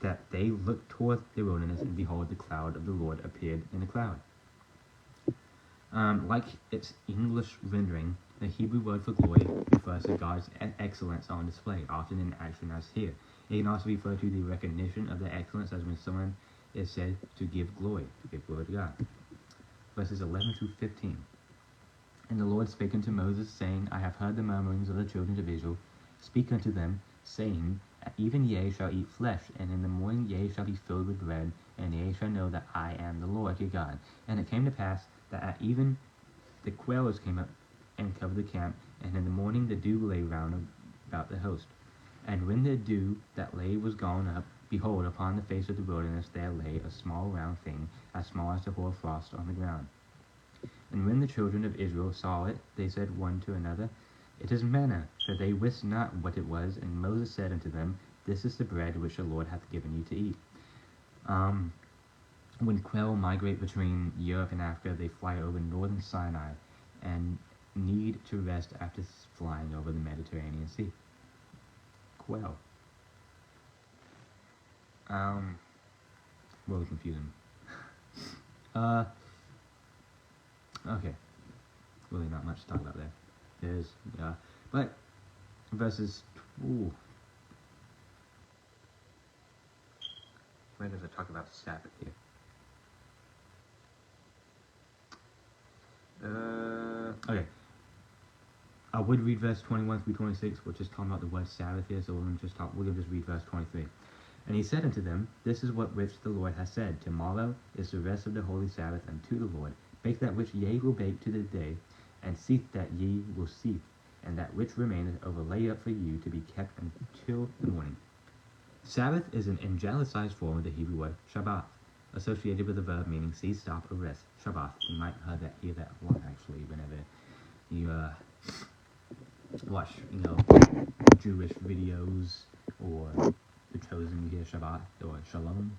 that they looked toward the wilderness, and behold, the cloud of the Lord appeared in a cloud. Like its English rendering, the Hebrew word for glory refers to God's excellence on display, often in action as here. It can also refer to the recognition of the excellence, as when someone is said to give glory to God. Verses 11 through 15. And the Lord spake unto Moses, saying, I have heard the murmurings of the children of Israel. Speak unto them, saying, Even ye shall eat flesh, and in the morning ye shall be filled with bread, and ye shall know that I am the Lord your God. And it came to pass that at even the quailers came up and covered the camp, and in the morning the dew lay round about the host. And when the dew that lay was gone up, behold, upon the face of the wilderness there lay a small round thing, as small as the hoar frost on the ground. And when the children of Israel saw it, they said one to another, It is manna, for they wist not what it was. And Moses said unto them, This is the bread which the Lord hath given you to eat. When quail migrate between Europe and Africa, they fly over northern Sinai and need to rest after flying over the Mediterranean Sea. Quail. Really confusing. Okay. Really not much to talk about there. There's, but verses, where does it talk about Sabbath here? Okay. I would read verse 21 through 26, which is talking about the word Sabbath here, so we'll just read verse 23. And he said unto them, This is what which the Lord hath said, Tomorrow is the rest of the holy Sabbath unto the Lord. Bake that which ye will bake to the day, and seethe that ye will seethe, and that which remaineth overlay up for you to be kept until the morning. Sabbath is an angelicized form of the Hebrew word Shabbat, associated with the verb meaning cease, stop, or rest. Shabbat. You might hear that a lot actually whenever you watch, Jewish videos or The Chosen. You hear Shabbat or Shalom.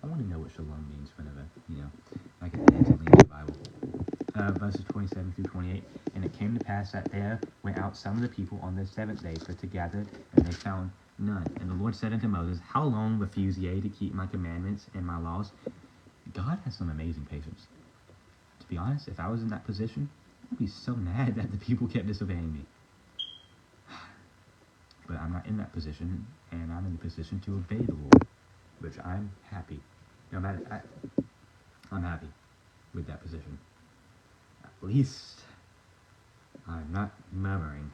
I want to know what Shalom means whenever I get that instantly in the Bible. Verses 27 through 28. And it came to pass that there went out some of the people on the seventh day to gather, and they found none. And the Lord said unto Moses, How long refuse ye to keep my commandments and my laws? God has some amazing patience. To be honest, if I was in that position, I'd be so mad that the people kept disobeying me. But I'm not in that position, and I'm in the position to obey the Lord, which I'm happy. I'm happy with that position. At least I'm not murmuring.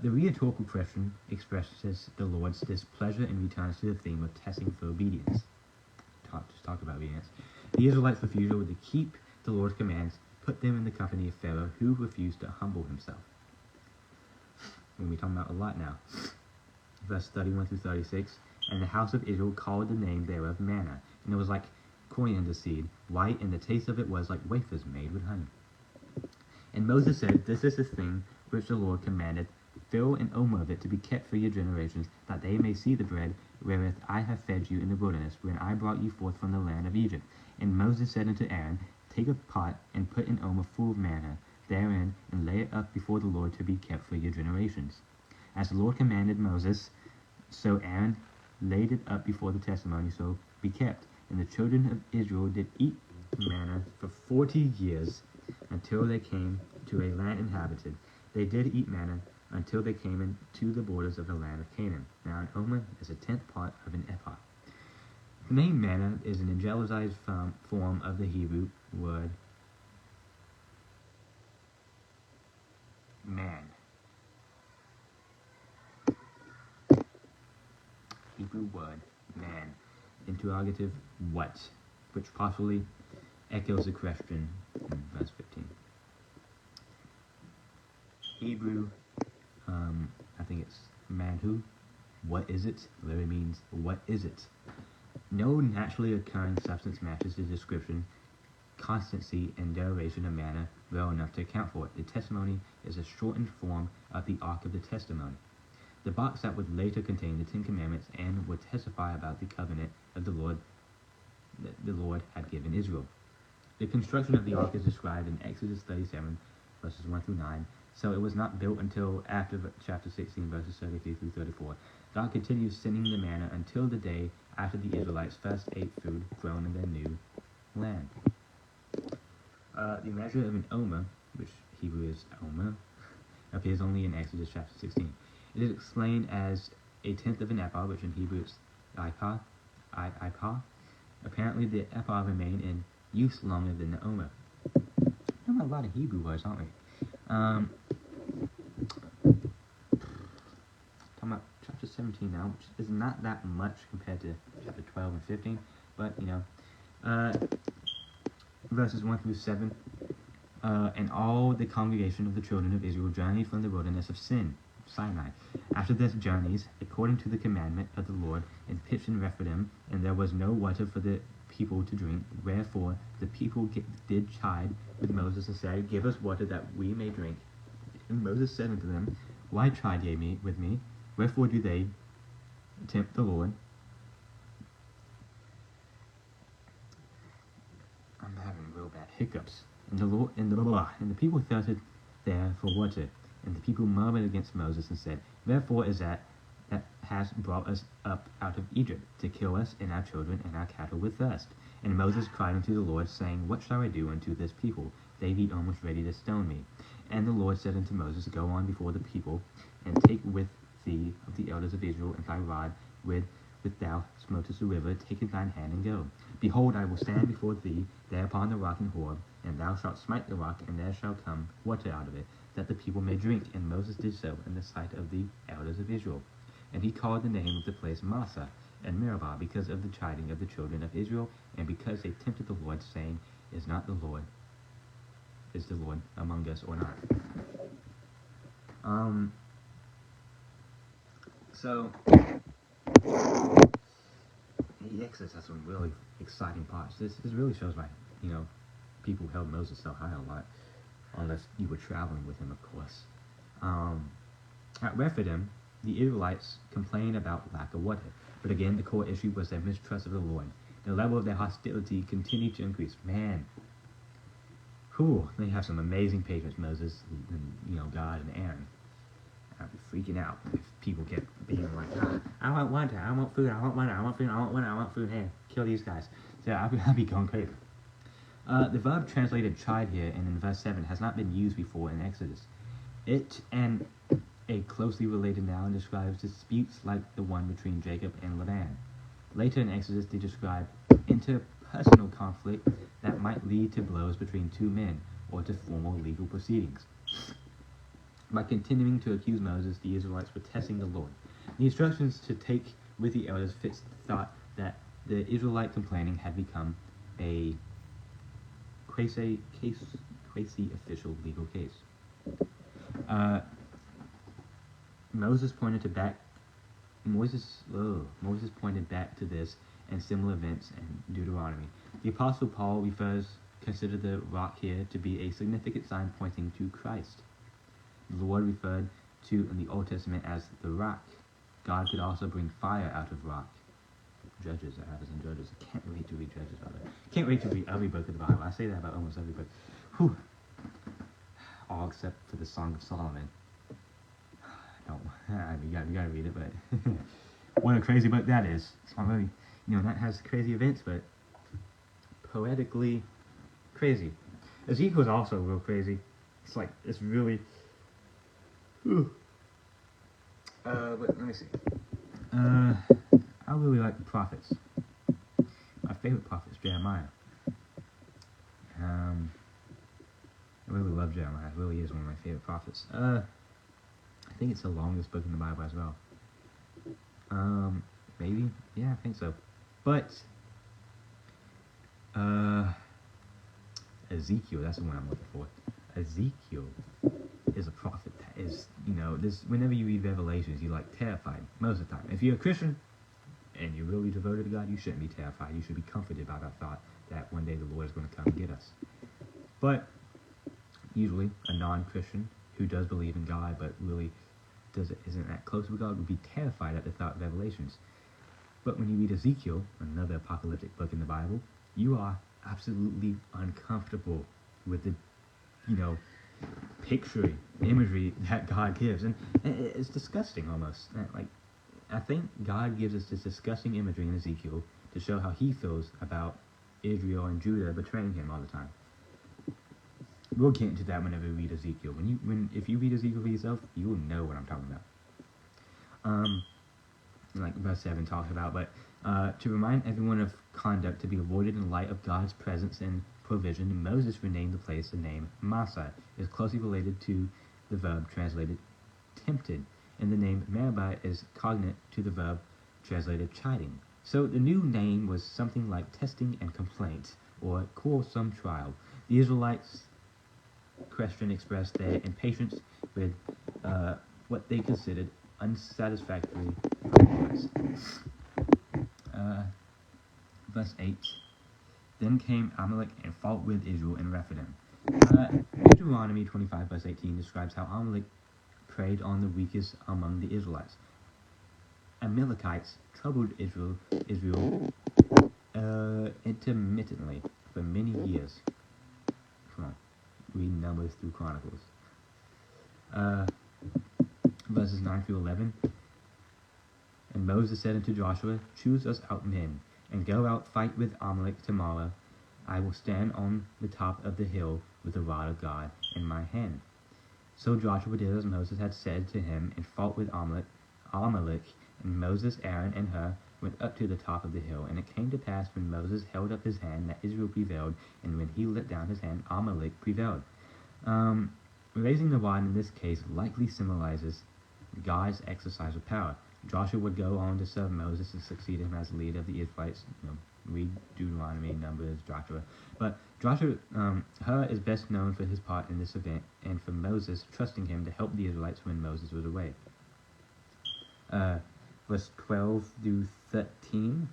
The rhetorical question expresses the Lord's displeasure and returns to the theme of testing for obedience. Just talk about obedience. The Israelites' refusal to keep the Lord's commands put them in the company of Pharaoh, who refused to humble himself. We're going to be talking about a lot now. Verse 31 through 36. And the house of Israel called the name thereof manna, and it was like coriander seed, white, and the taste of it was like wafers made with honey. And Moses said, This is the thing which the Lord commanded, fill an omer of it to be kept for your generations, that they may see the bread wherewith I have fed you in the wilderness, when I brought you forth from the land of Egypt. And Moses said unto Aaron, Take a pot, and put an omer full of manna therein, and lay it up before the Lord to be kept for your generations. As the Lord commanded Moses, so Aaron laid it up before the testimony, so be kept. And the children of Israel did eat manna for 40 years, until they came to a land inhabited. They did eat manna until they came into the borders of the land of Canaan. Now an omer is a tenth part of an ephah. The name manna is an angelicized form of the Hebrew word man. Hebrew word man. Interrogative what, which possibly echoes the question in verse 15. Hebrew, I think it's manhu. What is it? Literally means what is it? No naturally occurring substance matches the description, constancy, and derivation of manna well enough to account for it. The testimony is a shortened form of the Ark of the Testimony, the box that would later contain the Ten Commandments and would testify about the covenant of the Lord that the Lord had given Israel. The construction of the Ark is described in Exodus 37, verses 1 through 9, so it was not built until after chapter 16, verses 33 through 34. God continues sending the manna until the day after the Israelites first ate food grown in their new land. The measure of an omer, which Hebrew is omer, appears only in Exodus chapter 16. It is explained as a tenth of an ephah, which in Hebrew is ipah. Apparently the ephah remained in use longer than the omer. We know a lot of Hebrew words, aren't we? Talking about chapter 17 now, which is not that much compared to chapter 12 and 15, but verses 1 through 7. And all the congregation of the children of Israel journeyed from the wilderness of Sinai. After their journeys, according to the commandment of the Lord, and pitched in Rephidim, and there was no water for the people to drink. Wherefore the people did chide with Moses and said, Give us water that we may drink. And Moses said unto them, Why chide ye with me? Wherefore do they tempt the Lord? I'm having real bad hiccups. And the people thirsted there for water. And the people murmured against Moses and said, Therefore is that has brought us up out of Egypt, to kill us and our children and our cattle with thirst. And Moses cried unto the Lord, saying, What shall I do unto this people? They be almost ready to stone me. And the Lord said unto Moses, Go on before the people, and take with thee of the elders of Israel, and thy rod with thou smotest the river, take in thine hand, and go. Behold, I will stand before thee there upon the rock in Horeb, and thou shalt smite the rock, and there shall come water out of it, that the people may drink. And Moses did so in the sight of the elders of Israel. And he called the name of the place Massah and Meribah, because of the chiding of the children of Israel, and because they tempted the Lord, saying, Is the Lord among us or not? So the Exodus has some really exciting parts. This really shows why, people held Moses so high a lot, unless you were traveling with him, of course. At Rephidim, the Israelites complained about lack of water, but again, the core issue was their mistrust of the Lord. The level of their hostility continued to increase. Man, they have some amazing patience, Moses, and God and Aaron. I'd be freaking out if people kept being like, I want water, I want food, I want water, I want food, I want water, I want food, hey, kill these guys. So I'd be going crazy. The verb translated chide here and in verse 7 has not been used before in Exodus. It and a closely related noun describes disputes like the one between Jacob and Laban. Later in Exodus, they describe interpersonal conflict that might lead to blows between two men or to formal legal proceedings. By continuing to accuse Moses, the Israelites were testing the Lord. The instructions to take with the elders fits the thought that the Israelite complaining had become a quasi-official legal case. Moses pointed back to this and similar events in Deuteronomy. The Apostle Paul considered the rock here to be a significant sign pointing to Christ. The Lord referred to in the Old Testament as the rock. God could also bring fire out of rock. Judges, I have this in Judges. I can't wait to read Judges, by the way. Can't wait to read every book of the Bible. I say that about almost every book. Whew. All except for the Song of Solomon. No, you gotta read it, but what a crazy book that is. It's not really, that has crazy events, but poetically crazy. Ezekiel's also real crazy, it's really. But let me see. I really like the prophets. My favorite prophet is Jeremiah. I really love Jeremiah. It really is one of my favorite prophets. I think it's the longest book in the Bible as well. Maybe? Yeah, I think so. But, Ezekiel, that's the one I'm looking for. Ezekiel is a prophet that is, whenever you read Revelations, you're terrified most of the time. If you're a Christian and you're really devoted to God, you shouldn't be terrified. You should be comforted by that thought that one day the Lord is going to come and get us. But usually a non-Christian who does believe in God but really isn't that close with God would be terrified at the thought of Revelations. But when you read Ezekiel, another apocalyptic book in the Bible, you are absolutely uncomfortable with the, picture, imagery that God gives. And it's disgusting almost. I think God gives us this disgusting imagery in Ezekiel to show how he feels about Israel and Judah betraying him all the time. We'll get into that whenever we read Ezekiel. If you read Ezekiel for yourself, you will know what I'm talking about. Like verse 7 talks about, but to remind everyone of conduct to be avoided in light of God's presence and provision, Moses renamed the place the name Massah. It is closely related to the verb translated tempted, and the name Meribah is cognate to the verb translated chiding. So the new name was something like testing and complaint, or quarrelsome trial. The Israelites' question expressed their impatience with what they considered unsatisfactory compromise. Verse 8. Then came Amalek and fought with Israel in Rephidim. Deuteronomy 25 verse 18 describes how Amalek preyed on the weakest among the Israelites. Amalekites troubled Israel intermittently for many years. Come on, read Numbers through Chronicles. Verses 9 through 11. And Moses said unto Joshua, choose us out men, and go out fight with Amalek tomorrow. I will stand on the top of the hill with the rod of God in my hand. So Joshua did as Moses had said to him, and fought with Amalek. And Moses, Aaron, and Hur went up to the top of the hill. And it came to pass when Moses held up his hand that Israel prevailed, and when he let down his hand, Amalek prevailed. Raising the rod in this case likely symbolizes God's exercise of power. Joshua would go on to serve Moses and succeed him as leader of the Israelites. Read Deuteronomy, Numbers, Joshua. But Joshua, Hur is best known for his part in this event, and for Moses trusting him to help the Israelites when Moses was away. Verse 12 through 13.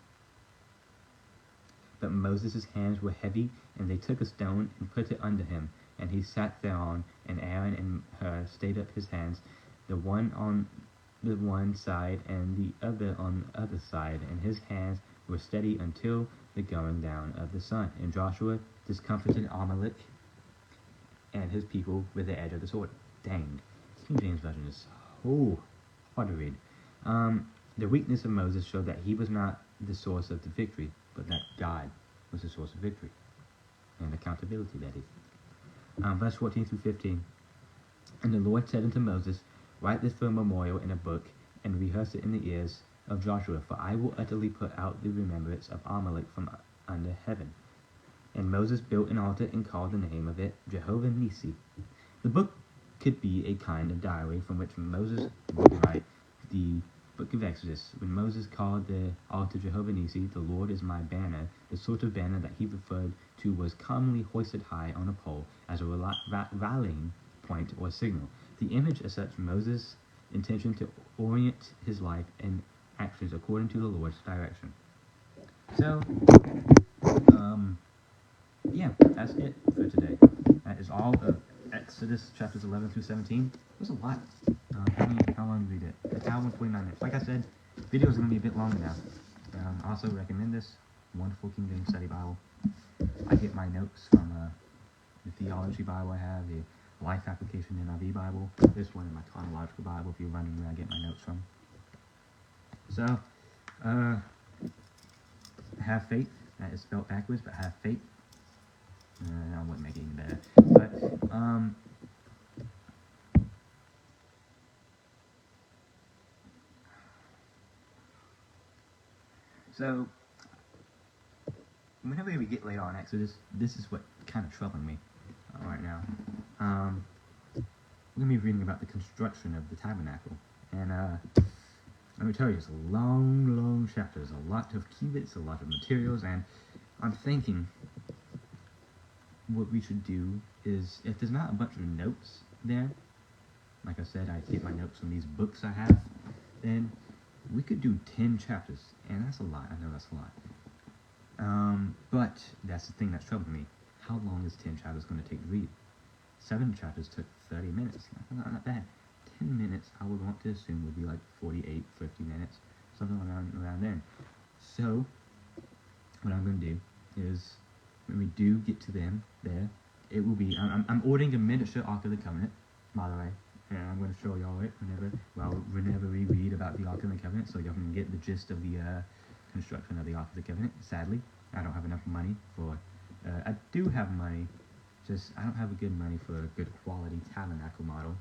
But Moses' hands were heavy, and they took a stone and put it under him, and he sat thereon, and Aaron and Hur stayed up his hands, the one on the one side and the other on the other side, and his hands were steady until the going down of the sun. And Joshua discomfited Amalek and his people with the edge of the sword. Dang. King James Version is so hard to read. The weakness of Moses showed that he was not the source of the victory, but that God was the source of victory. And accountability, that is. Verse 14 through 15. And the Lord said unto Moses, write this for a memorial in a book, and rehearse it in the ears of Joshua, for I will utterly put out the remembrance of Amalek from under heaven. And Moses built an altar and called the name of it Jehovah Nissi. The book could be a kind of diary from which Moses would write the book of Exodus. When Moses called the altar Jehovah Nissi, the Lord is my banner, the sort of banner that he referred to was commonly hoisted high on a pole as a rallying point or signal. The image is such Moses' intention to orient his life and actions according to the Lord's direction. So, yeah, that's it for today. That is all of Exodus chapters 11 through 17. It was a lot. How long did we do it? An hour and 49 minutes. Like I said, videos are going to be a bit longer now. I also recommend this wonderful King James Study Bible. I get my notes from the Theology Bible I have, the Life Application NIV Bible. This one in my Chronological Bible, if you're wondering where I get my notes from. So, have faith. That is spelled backwards, but have faith. I wouldn't make it any better. But, So, whenever we get later on Exodus, this is what kind of troubling me right now. We're going to be reading about the construction of the tabernacle. And let me tell you, it's a long, long chapter. There's a lot of cubits, a lot of materials, and I'm thinking what we should do is, if there's not a bunch of notes there, like I said, I get my notes from these books I have, then we could do 10 chapters, and that's a lot. I know that's a lot. But that's the thing that's troubling me. How long is 10 chapters going to take to read? 7 chapters took 30 minutes. Not bad. 10 minutes, I would want to assume, would be like 48, 50 minutes, something around then. So, what I'm going to do is, when we do get to them there, it will be, I'm ordering a miniature Ark of the Covenant, by the way, and I'm going to show y'all it whenever we read about the Ark of the Covenant, so y'all can get the gist of the construction of the Ark of the Covenant. Sadly, I don't have enough money for, I do have money, just I don't have a good money for a good quality tabernacle model,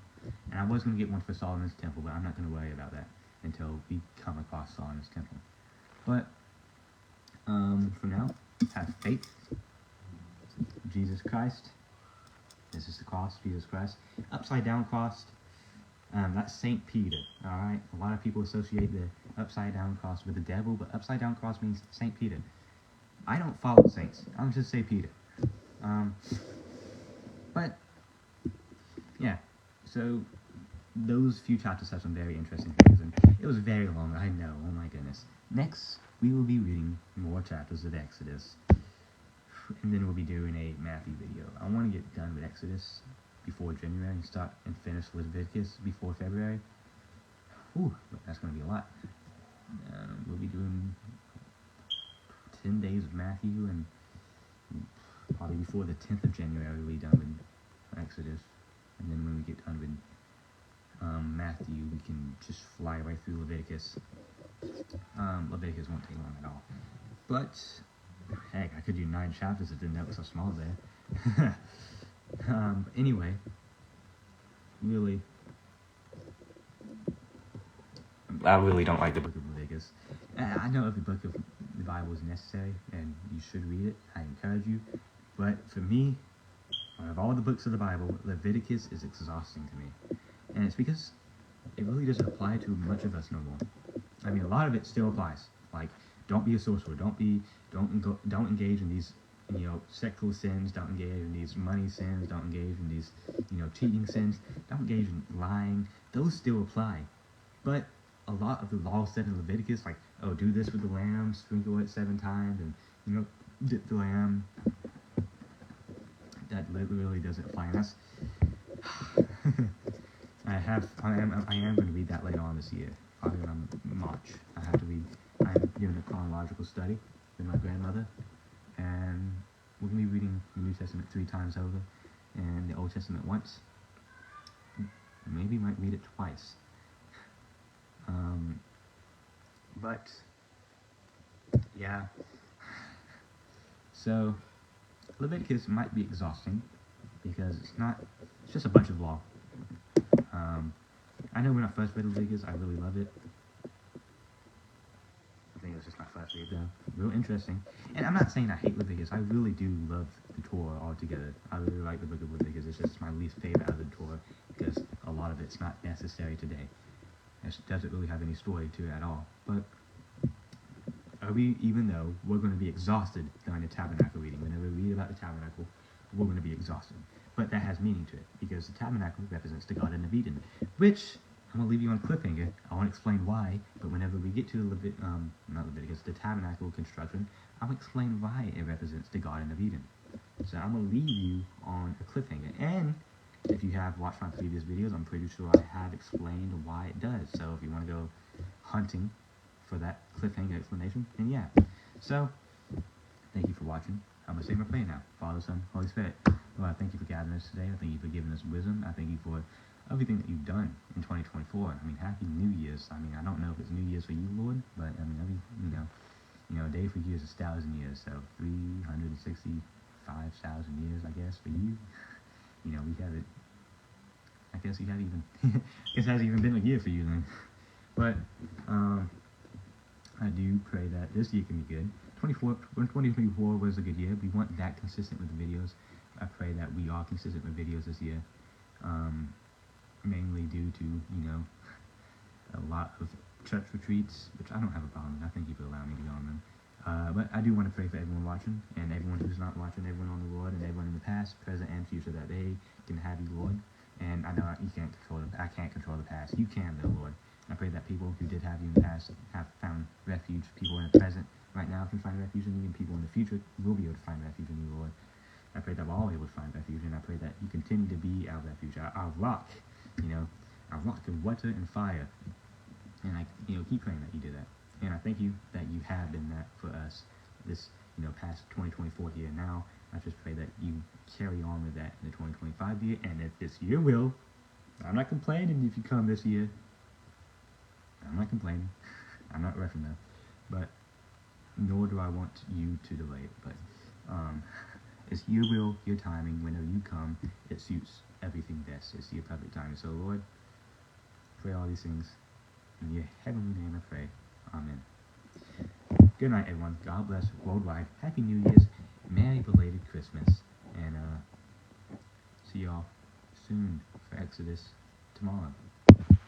and I was going to get one for Solomon's Temple, but I'm not going to worry about that until we come across Solomon's Temple. But, for now, have faith. Jesus Christ. This is the cross, Jesus Christ. Upside down cross, that's Saint Peter, alright? A lot of people associate the upside down cross with the devil, but upside down cross means Saint Peter. I don't follow saints, I'm just say Peter. But, yeah, so those few chapters have some very interesting things, and it was very long, I know, oh my goodness. Next, we will be reading more chapters of Exodus, and then we'll be doing a Matthew video. I want to get done with Exodus before January and start and finish Leviticus before February. Whew, but that's going to be a lot. We'll be doing 10 days of Matthew, and probably before the 10th of January we'll be done with Exodus. And then when we get done with Matthew, we can just fly right through Leviticus. Leviticus won't take long at all. But, heck, I could do 9 chapters if the notes are small there. Anyway, really, I really don't like the book of Leviticus. I know every book of the Bible is necessary, and you should read it. I encourage you. But for me, out of all the books of the Bible, Leviticus is exhausting to me. And it's because it really doesn't apply to much of us no more. I mean, a lot of it still applies. Like, don't be a sorcerer. Don't engage in these, sexual sins. Don't engage in these money sins. Don't engage in these, cheating sins. Don't engage in lying. Those still apply. But a lot of the laws said in Leviticus, like, oh, do this with the lamb, sprinkle it 7 times, and, dip the lamb. That literally doesn't apply. And that's, I am going to read that later on this year. Probably around March. I'm doing a chronological study with my grandmother, and we're going to be reading the New Testament 3 times over, and the Old Testament once. Maybe might read it twice. But, yeah. So, Leviticus might be exhausting, because it's just a bunch of law. I know when I first read Leviticus, I really loved it. I think it was just my first read though. Real interesting. And I'm not saying I hate Leviticus, I really do love the Torah altogether. I really like the book of Leviticus. It's just my least favorite out of the Torah, because a lot of it's not necessary today. It doesn't really have any story to it at all. But even though we're going to be exhausted during the tabernacle reading, whenever we read about the tabernacle, we're going to be exhausted. But that has meaning to it, because the tabernacle represents the Garden of Eden, which I'm going to leave you on a cliffhanger. I won't explain why, but whenever we get to the tabernacle construction, I'll explain why it represents the Garden of Eden. So I'm going to leave you on a cliffhanger. And if you have watched my previous videos, I'm pretty sure I have explained why it does. So if you want to go hunting for that cliffhanger explanation, then yeah. So, thank you for watching. I'm going to say my prayer now. Father, Son, Holy Spirit. Lord, I thank you for gathering us today. I thank you for giving us wisdom. I thank you for everything that you've done in 2024. I mean, happy New Year's. I mean, I don't know if it's New Year's for you, Lord, but I mean, a day for you is 1,000 years, so 365,000 years, I guess, for you. We have it. I guess you have even. I guess it hasn't even been a year for you then. But I do pray that this year can be good. 2024 was a good year. We weren't that consistent with the videos. I pray that we are consistent with videos this year, mainly due to, a lot of church retreats, which I don't have a problem with. I thank you for allowing me to go on them. But I do want to pray for everyone watching, and everyone who's not watching, everyone on the Lord, and everyone in the past, present, and future, that they can have you, Lord. And I know you can't control it. I can't control the past. You can, though, Lord. I pray that people who did have you in the past have found refuge. People in the present right now can find refuge in you, and people in the future will be able to find refuge in you, Lord. I pray that we're all able to find refuge, and I pray that you continue to be our refuge, our rock, our rock of water and fire. And I, keep praying that you do that. And I thank you that you have been that for us this, past 2024 year. Now, I just pray that you carry on with that in the 2025 year, and if this year will, I'm not complaining if you come this year. I'm not complaining. I'm not rushing though. But nor do I want you to delay it. But it's your will, your timing. Whenever you come, it suits everything best. It's your perfect timing. So Lord, pray all these things in your heavenly name. I pray. Amen. Good night, everyone. God bless worldwide. Happy New Year's. Merry belated Christmas. And see y'all soon for Exodus tomorrow.